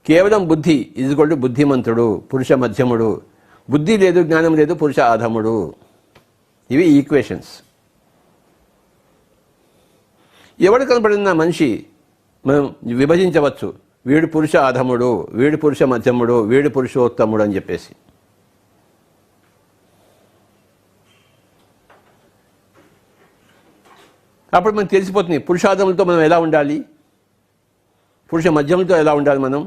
కేవలం బుద్ధి = బుద్ధిమంతుడు, పురుష మధ్యముడు. బుద్ధి లేదు, జ్ఞానం లేదు, పురుష అధముడు. ఇవి ఈక్వేషన్స్. ఎవడు కనపడిన మనిషి మనం విభజించవచ్చు, వీడు పురుష అధముడు, వీడు పురుష మధ్యముడు, వీడు పురుషోత్తముడు అని చెప్పేసి. అప్పుడు మనకు తెలిసిపోతుంది పురుషాధములతో మనం ఎలా ఉండాలి, పురుష మధ్యములతో ఎలా ఉండాలి, మనం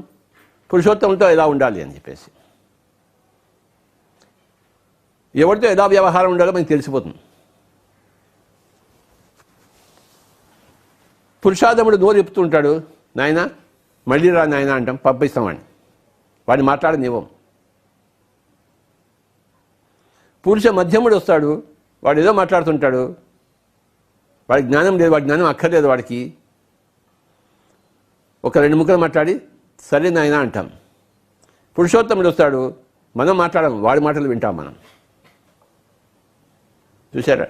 పురుషోత్తములతో ఎలా ఉండాలి అని చెప్పేసి. ఎవరితో ఎలా వ్యవహారం ఉండాలో మనకు తెలిసిపోతుంది. పురుషాధముడు నోరు చెప్తుంటాడు, నాయన మళ్ళీ రా నాయన అంటాం, పంపిస్తామని. వాడిని మాట్లాడనివ్వం. పురుష మధ్యముడు వస్తాడు, వాడు ఏదో మాట్లాడుతుంటాడు, వాడికి జ్ఞానం లేదు, వాడి జ్ఞానం అక్కర్లేదు వాడికి. ఒక 2 ముక్కలు మాట్లాడి సరే నాయన అంటాం. పురుషోత్తముడు వస్తాడు, మనం మాట్లాడం, వాడి మాటలు వింటాం మనం. చూసారా?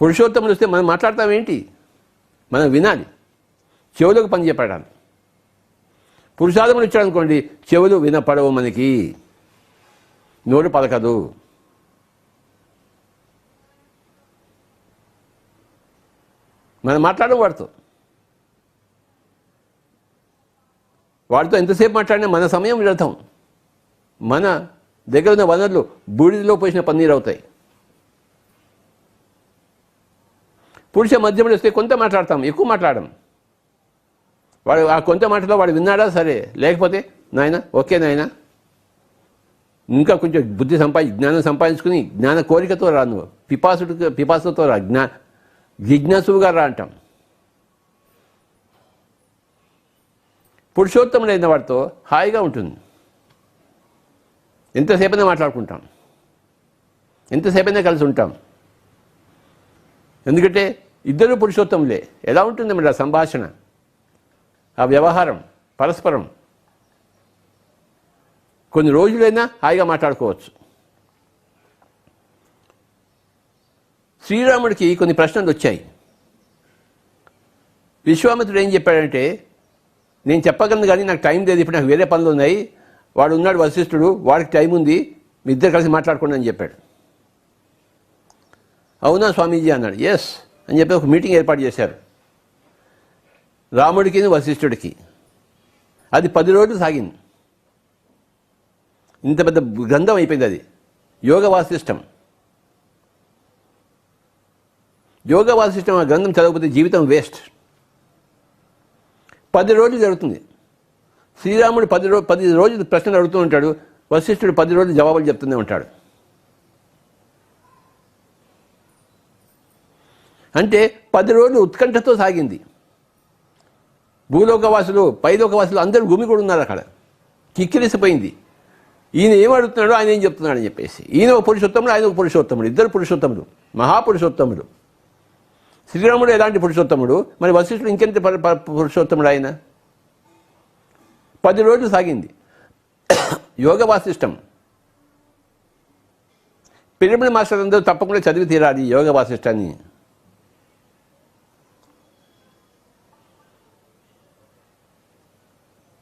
పురుషోత్తముడు వస్తే మనం మాట్లాడతాం ఏంటి, మనం వినాలి, చెవులకు పని చెప్పడాలి. పురుషాధముడు వచ్చాడు అనుకోండి, చెవులు వినపడవు, మనకి నోరు పలకదు. మనం మాట్లాడడం వాడితో ఎంతసేపు మాట్లాడినా మన సమయం వ్యర్థం. మన దగ్గర ఉన్న వనరులు బూడిదలో పోసిన పన్నీరు అవుతాయి. పురుష మధ్యముడు వస్తే కొంత మాట్లాడతాం, ఎక్కువ మాట్లాడడం. వాడు ఆ కొంత మాటలో వాడు విన్నాడా సరే, లేకపోతే నాయన ఓకే నాయన, ఇంకా కొంచెం బుద్ధి జ్ఞానం సంపాదించుకుని జ్ఞాన కోరికతో రా, నువ్వు పిపాసుతో రా, జిజ్ఞాసుగా రా అంటాం. పురుషోత్తముడైన వాడితో హాయిగా ఉంటుంది. ఎంతసేపైనా మాట్లాడుకుంటాం, ఎంతసేపైనా కలిసి ఉంటాం. ఎందుకంటే ఇద్దరు పురుషోత్తములే. ఎలా ఉంటుంది మరి ఆ సంభాషణ, ఆ వ్యవహారం, పరస్పరం కొన్ని రోజులైనా హాయిగా మాట్లాడుకోవచ్చు. శ్రీరాముడికి కొన్ని ప్రశ్నలు వచ్చాయి. విశ్వామిత్రుడు ఏం చెప్పాడంటే, నేను చెప్పగలను కానీ నాకు టైం లేదు, ఇప్పుడు నాకు వేరే పనులు ఉన్నాయి, వాడు ఉన్నాడు వశిష్ఠుడు, వాడికి టైం ఉంది, మీ ఇద్దరు కలిసి మాట్లాడుకోండి అని చెప్పాడు. అవునా స్వామీజీ అన్నాడు. ఎస్ అని చెప్పి ఒక మీటింగ్ ఏర్పాటు చేశారు రాముడికి వశిష్ఠుడికి. అది 10 రోజులు సాగింది. ఇంత పెద్ద గ్రంథం అయిపోయింది అది, యోగ వాసిష్టం. యోగ వాసిష్టం ఆ గ్రంథం చదవకపోతే జీవితం వేస్ట్. 10 రోజులు జరుగుతుంది. శ్రీరాముడు 10 రోజులు ప్రశ్నలు అడుగుతూ ఉంటాడు, వశిష్ఠుడు 10 రోజులు జవాబులు చెప్తూనే ఉంటాడు. అంటే 10 రోజులు ఉత్కంఠతో సాగింది. భూలోకవాసులు, పైలోకవాసులు అందరూ గుమిగూడు ఉన్నారు అక్కడ. కిక్కిరిసిపోయింది. ఈయన ఏం అడుగుతున్నాడో ఆయన ఏం చెప్తున్నాడు అని చెప్పేసి. ఈయన ఒక పురుషోత్తముడు, ఆయన ఒక పురుషోత్తముడు, ఇద్దరు పురుషోత్తముడు, మహాపురుషోత్తముడు. శ్రీరాముడు ఎలాంటి పురుషోత్తముడు, మరి వశిష్ఠుడు ఇంకెంత పురుషోత్తముడు ఆయన. 10 రోజులు సాగింది యోగ వాసిష్టం. పిరమిడ్ మాస్టర్ అందరూ తప్పకుండా చదివి తీరాలి యోగ వాసిష్టాన్ని.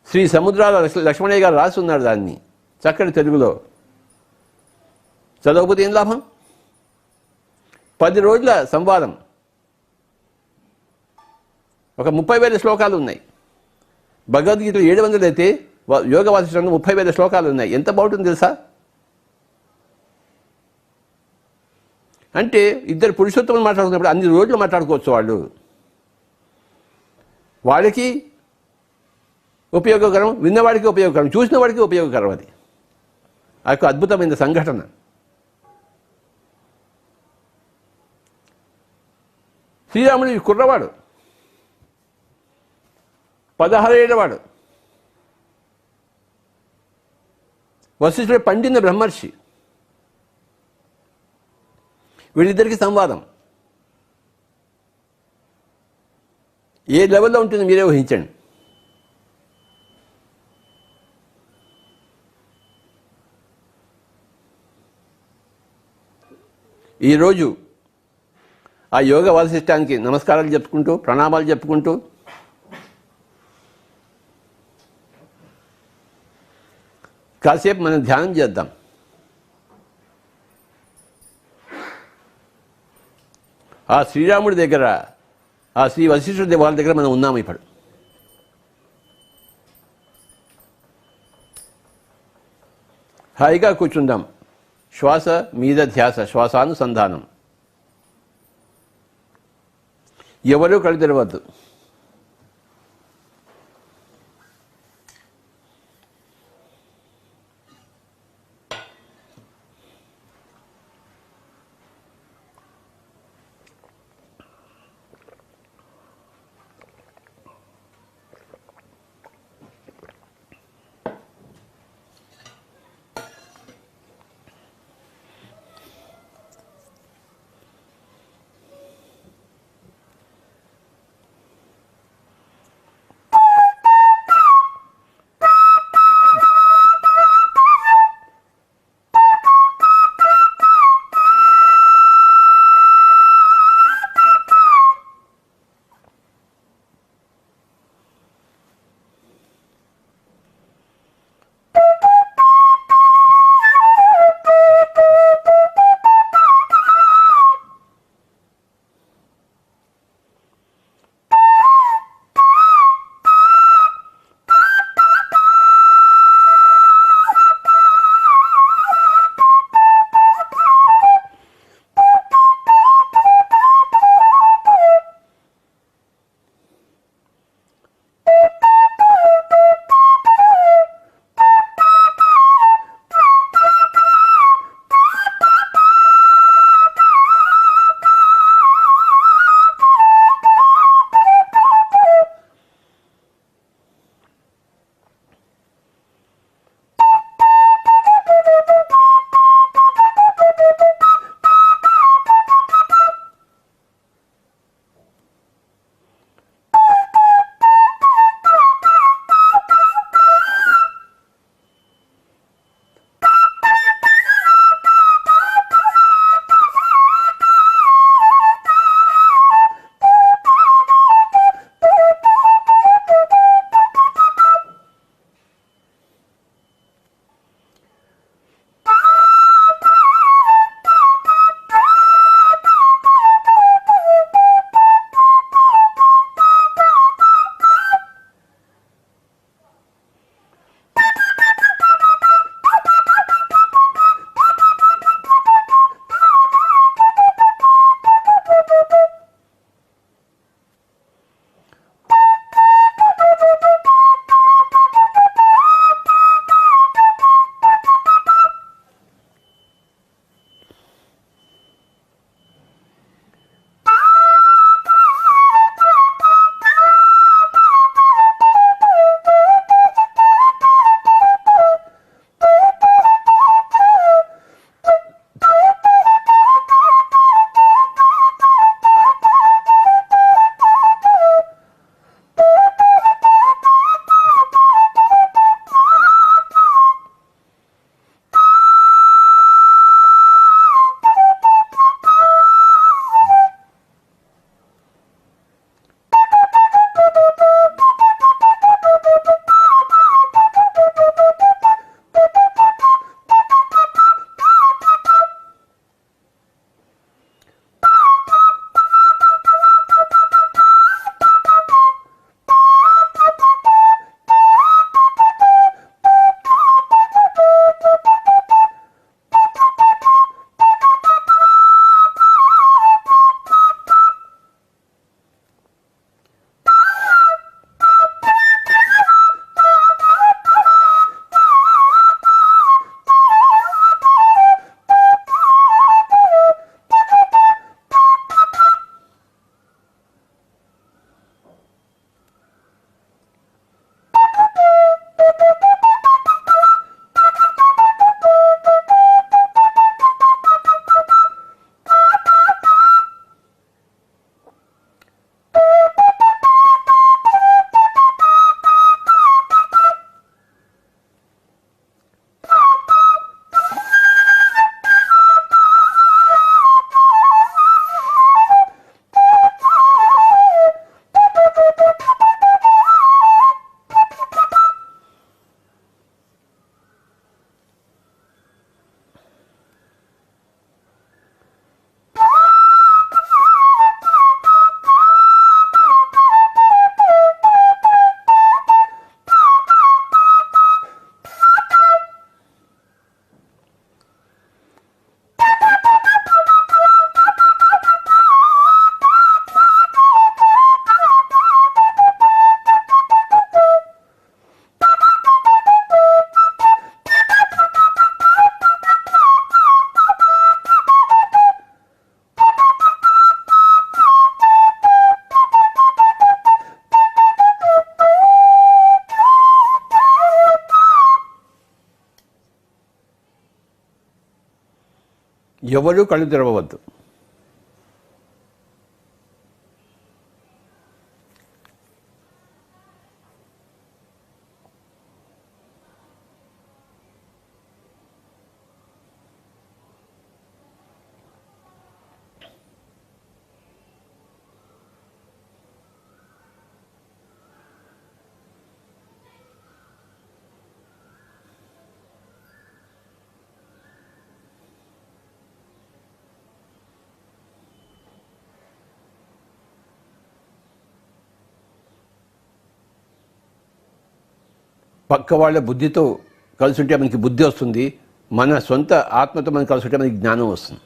శ్రీ సముద్రాల లక్ష్మణయ్య గారు రాసి ఉన్నారు దాన్ని చక్కటి తెలుగులో. చదవకపోతే ఏం లాభం? 10 రోజుల సంవాదం, ఒక 30,000 శ్లోకాలు ఉన్నాయి. భగవద్గీతలో 700 అయితే యోగ వాసిష్టంలో 30,000 శ్లోకాలు ఉన్నాయి. ఎంత బాగుంటుంది తెలుసా? అంటే ఇద్దరు పురుషోత్తములు మాట్లాడుకున్నప్పుడు అన్ని రోజులు మాట్లాడుకోవచ్చు. వాళ్ళకి ఉపయోగకరం, విన్నవాడికి ఉపయోగకరం, చూసిన వాడికి ఉపయోగకరం. అది ఆ యొక్క అద్భుతమైన సంఘటన. శ్రీరాముడు ఈ కుర్రవాడు, 16 ఏళ్ళవాడు, వశిష్ఠుడు పండిన బ్రహ్మర్షి. వీళ్ళిద్దరికీ సంవాదం ఏ లెవెల్లో ఉంటుందో మీరే ఊహించండి. ఈరోజు ఆ యోగ వాసిష్టానికి నమస్కారాలు చెప్పుకుంటూ, ప్రణామాలు చెప్పుకుంటూ కాసేపు మనం ధ్యానం చేద్దాం. ఆ శ్రీరాముడి దగ్గర, ఆ శ్రీ వశిష్ఠుడి వాళ్ళ దగ్గర మనం ఉన్నాము. ఇప్పుడు హాయిగా కూర్చుందాం. శ్వాస మీద ధ్యాస, శ్వాసానుసంధానం. ఎవరూ కళ్ళు తెరవద్దు. ఎవరూ కళ్ళు తెరవవద్దు. పక్క వాళ్ళ బుద్ధితో కలిసి ఉంటే మనకి బుద్ధి వస్తుంది, మన సొంత ఆత్మతో మనం కలిసి ఉంటే మనకి జ్ఞానం వస్తుంది.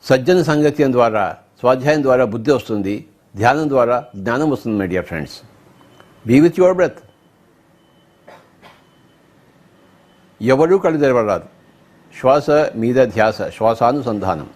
సజ్జన సంగత్యం ద్వారా, స్వాధ్యాయం ద్వారా బుద్ధి వస్తుంది, ధ్యానం ద్వారా జ్ఞానం వస్తుంది. My dear friends, be with your breath. ఎవరూ కళ్ళు తెరవరాదు. శ్వాస మీద ధ్యాస, శ్వాసానుసంధానం.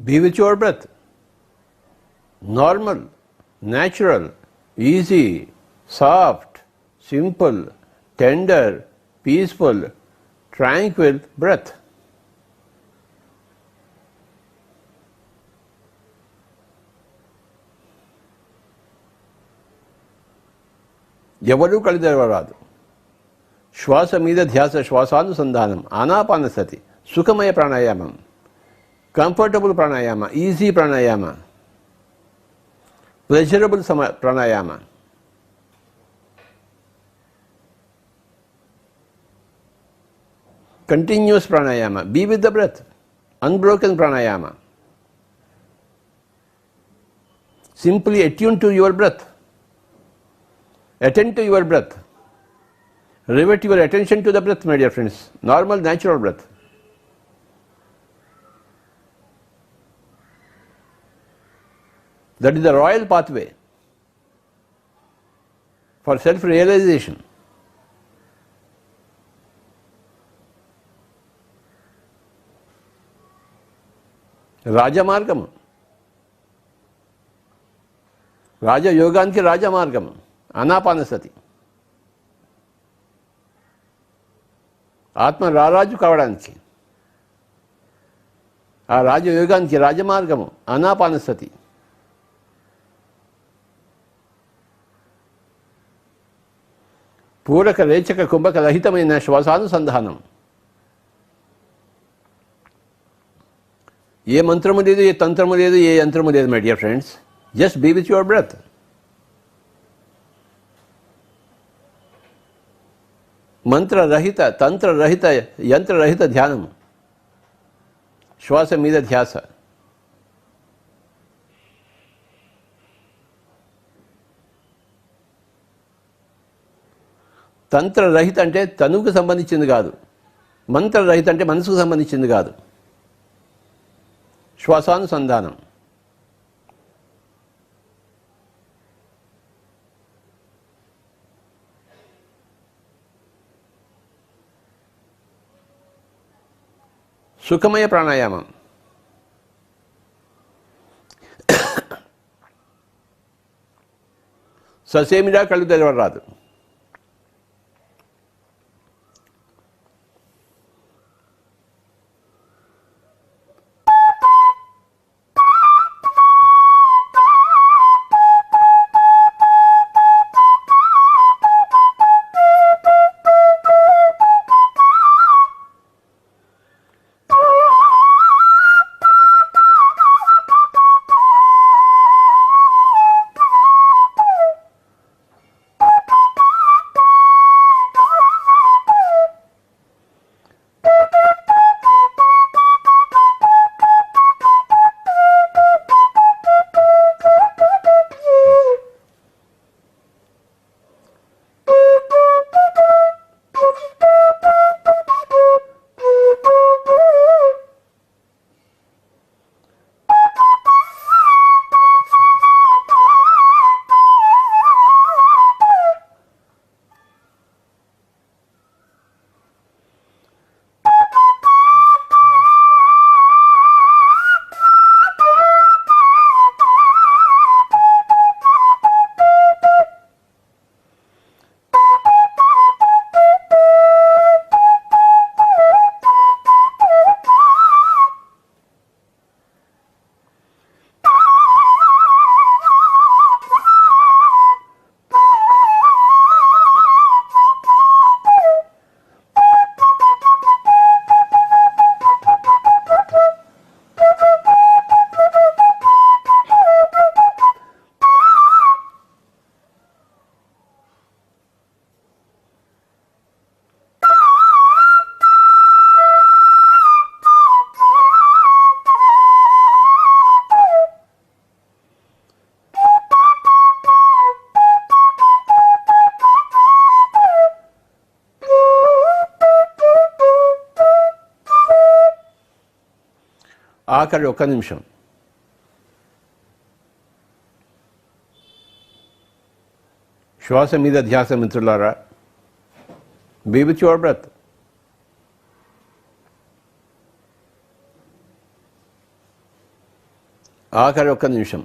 Be with your breath. Normal, natural, easy, soft, simple, tender, peaceful, tranquil breath. ఎవరు కళ్ళు తెరవరాదు. శ్వాస మీద ధ్యాస, శ్వాసానుసంధానం. ఆనాపానసతి, సుఖమయ ప్రాణాయామం, comfortable pranayama, easy pranayama, pleasurable pranayama. Continuous pranayama. Be with the breath. Unbroken pranayama. Simply attune to your breath. Attend to your breath. Rivet your attention to the breath, my dear friends. Normal, natural breath. That is the royal pathway for self-realization. రాజమార్గము. రాజయోగానికి రాజమార్గము ఆనాపానసతి. ఆత్మ రారాజు కావడానికి ఆ రాజయోగానికి రాజమార్గము ఆనాపానసతి. పూరక రేచక కుంభక రహితమైన శ్వాసానుసంధానం. ఏ మంత్రము లేదు, ఏ తంత్రము లేదు, ఏ యంత్రము లేదు my dear friends. Just be with your breath. మంత్రరహిత, తంత్రరహిత, యంత్రరహిత ధ్యానం, శ్వాస మీద ధ్యాస. తంత్రరహిత అంటే తనువుకు సంబంధించింది కాదు, మంత్రరహిత అంటే మనసుకు సంబంధించింది కాదు. శ్వాసానుసంధానం. సుఖమయ ప్రాణాయామం. ససేమిరా కళ్ళు తెరవరాదు. ఆఖరి ఒక్క నిమిషం. శ్వాస మీద ధ్యాస మిత్రులారా. Be with your breath. ఆఖరి ఒక్క నిమిషం.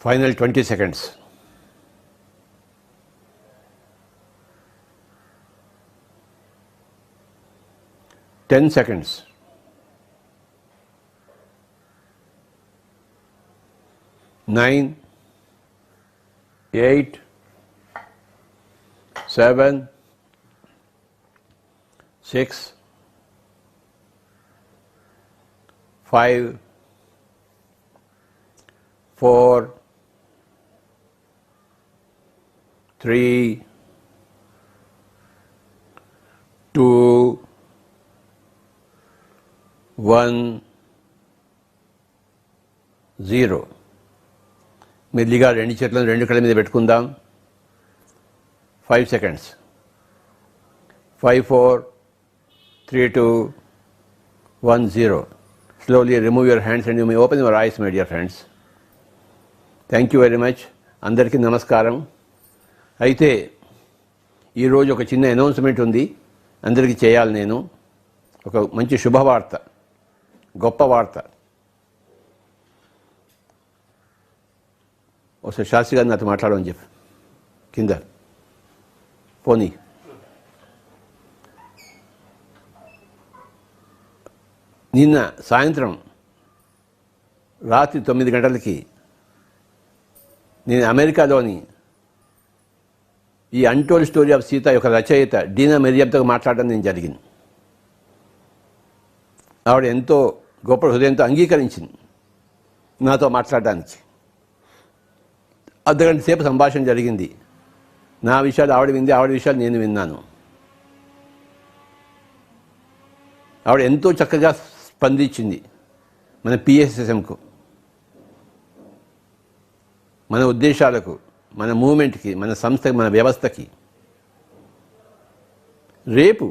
Final 20 seconds. Ten seconds. 9, 8, 7, 6, 5, 4, 3, 2 1 0. మెల్లిగా రెండు చేతులను రెండు కళ్ళ మీద పెట్టుకుందాం. 5 seconds. 5 4 3 2 1 0. Slowly remove your hands and you may open your eyes, my dear friends. Thank you very much. అందరికీ నమస్కారం. అయితే ఈరోజు ఒక చిన్న అనౌన్స్మెంట్ ఉంది, అందరికీ చేయాలి. నేను ఒక మంచి శుభవార్త, గొప్ప వార్త. ఒకసారి శాస్త్రి గారిని నాతో మాట్లాడమని చెప్పి కింద పోనీ. నిన్న సాయంత్రం రాత్రి 9 గంటలకి నేను అమెరికాలోని ఈ అన్టోల్డ్ స్టోరీ ఆఫ్ సీత యొక్క రచయిత డీనా మెరియంతో మాట్లాడడం నేను జరిగింది. ఆవిడ ఎంతో గొప్ప హృదయంతో అంగీకరించింది నాతో మాట్లాడడానికి. అర్ధగంట సేపు సంభాషణ జరిగింది. నా విషయాలు ఆవిడ వింది, ఆవిడ విషయాలు నేను విన్నాను. ఆవిడ ఎంతో చక్కగా స్పందించింది మన పిఎస్ఎస్ఎంకు, మన ఉద్దేశాలకు, మన మూమెంట్కి, మన సంస్థకి, మన వ్యవస్థకి. రేపు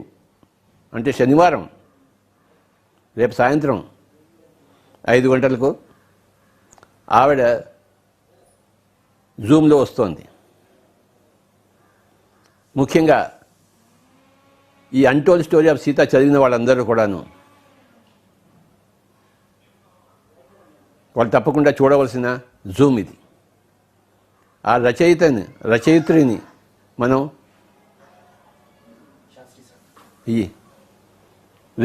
అంటే శనివారం, రేపు సాయంత్రం 5 గంటలకు ఆవిడ జూమ్లో వస్తోంది. ముఖ్యంగా ఈ అన్టోల్డ్ స్టోరీ ఆఫ్ సీత చదివిన వాళ్ళందరూ కూడాను వాళ్ళు తప్పకుండా చూడవలసిన జూమ్ ఇది. ఆ రచయిత్రిని మనం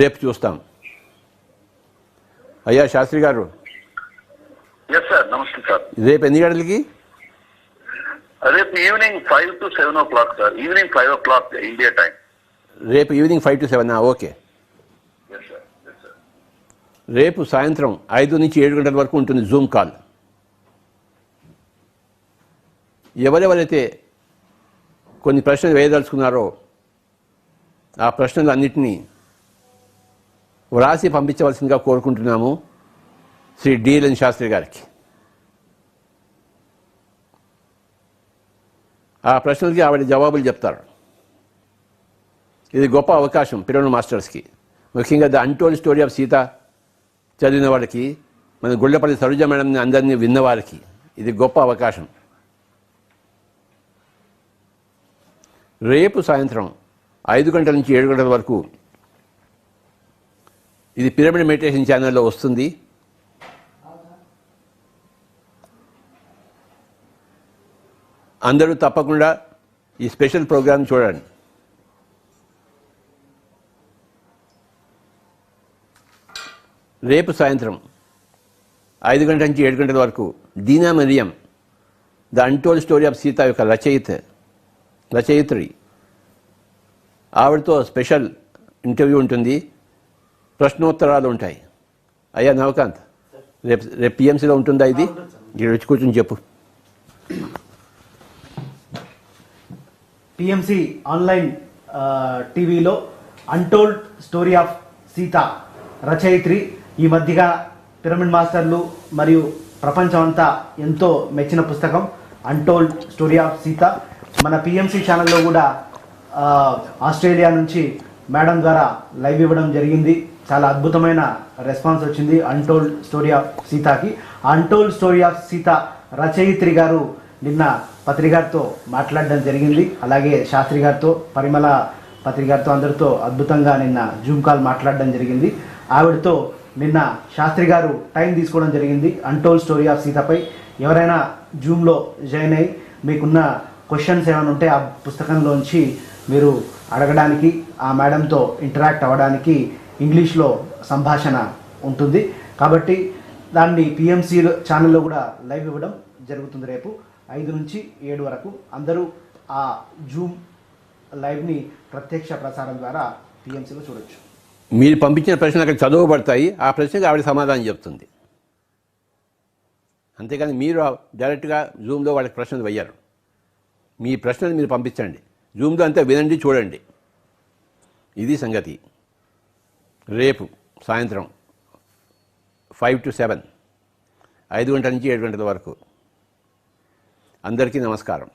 రేపు చూస్తాం. అయ్యా శాస్త్రి గారు, నమస్తే సార్. రేపు ఎన్ని గంటలకి? రేపు evening 5 to 7 o'clock sir. Evening 5 o'clock India time. రేపు ఈవినింగ్ 5 to 7. ఓకే. రేపు సాయంత్రం 5 నుంచి 7 గంటల వరకు ఉంటుంది జూమ్ కాల్. ఎవరెవరైతే కొన్ని ప్రశ్నలు వేయదలుచుకున్నారో ఆ ప్రశ్నలు అన్నింటినీ వ్రాసి పంపించవలసిందిగా కోరుకుంటున్నాము శ్రీ డిఎల్ఎన్ శాస్త్రి గారికి. ఆ ప్రశ్నలకి ఆవిడ జవాబులు చెప్తారు. ఇది గొప్ప అవకాశం పిల్లల మాస్టర్స్కి, ముఖ్యంగా the untold story of Sita చదివిన వాళ్ళకి, మన గుళ్ళపల్లి సరోజ మేడంని అందరినీ విన్నవారికి ఇది గొప్ప అవకాశం. రేపు సాయంత్రం 5 గంటల నుంచి 7 గంటల వరకు ఇది పిరమిడ్ మెడిటేషన్ ఛానల్లో వస్తుంది. అందరూ తప్పకుండా ఈ స్పెషల్ ప్రోగ్రాం చూడండి. రేపు సాయంత్రం 5 గంటల నుంచి 7 గంటల వరకు Deena Merriam the untold story of Sita యొక్క రచయిత్రి, ఆవిడతో స్పెషల్ ఇంటర్వ్యూ ఉంటుంది, ప్రశ్నోత్తరాలు ఉంటాయి. అయ్యా నవకాంత్, రేపు పిఎంసీలో ఉంటుందా ఇది? ఇక్కడ వచ్చి కూర్చొని చెప్పు. పిఎంసి ఆన్లైన్ టీవీలో అన్టోల్డ్ స్టోరీ ఆఫ్ సీత రచయిత్రి, ఈ మధ్యగా పిరమిడ్ మాస్టర్లు మరియు ప్రపంచం అంతా ఎంతో మెచ్చిన పుస్తకం అన్టోల్డ్ స్టోరీ ఆఫ్ సీత. మన పిఎంసి ఛానల్లో కూడా ఆస్ట్రేలియా నుంచి మేడం ద్వారా లైవ్ ఇవ్వడం జరిగింది. చాలా అద్భుతమైన రెస్పాన్స్ వచ్చింది అన్టోల్డ్ స్టోరీ ఆఫ్ సీతాకి. అన్టోల్డ్ స్టోరీ ఆఫ్ సీత రచయిత్రి గారు నిన్న పత్రి గారితో మాట్లాడడం జరిగింది. అలాగే శాస్త్రి గారితో, పరిమళ పత్రి గారితో, అందరితో అద్భుతంగా నిన్న జూమ్ కాల్ మాట్లాడడం జరిగింది. ఆవిడతో నిన్న శాస్త్రి గారు టైం తీసుకోవడం జరిగింది అన్టోల్డ్ స్టోరీ ఆఫ్ సీతపై. ఎవరైనా జూమ్లో జాయిన్ అయ్యి మీకున్న క్వశ్చన్స్ ఏమైనా ఉంటే ఆ పుస్తకంలోంచి మీరు అడగడానికి, ఆ మేడంతో ఇంటరాక్ట్ అవ్వడానికి ఇంగ్లీష్లో సంభాషణ ఉంటుంది. కాబట్టి దాన్ని పిఎంసి ఛానల్లో కూడా లైవ్ ఇవ్వడం జరుగుతుంది. రేపు 5 నుంచి 7 వరకు అందరూ ఆ జూమ్ లైవ్ని ప్రత్యక్ష ప్రసారం ద్వారా పిఎంసీలో చూడొచ్చు. మీరు పంపించిన ప్రశ్నలు అక్కడ చదవబడతాయి, ఆ ప్రశ్నకు ఆవిడ సమాధానం చెప్తుంది. అంతేకాని మీరు డైరెక్ట్గా జూమ్లో వాళ్ళకి ప్రశ్నలు వేయరు. మీ ప్రశ్నలు మీరు పంపించండి, జూమ్లో అంతా వినండి, చూడండి. ఇది సంగతి. రేపు సాయంత్రం 5 to 7, 5 గంటల నుంచి 7 గంటల వరకు. అందరికీ నమస్కారం.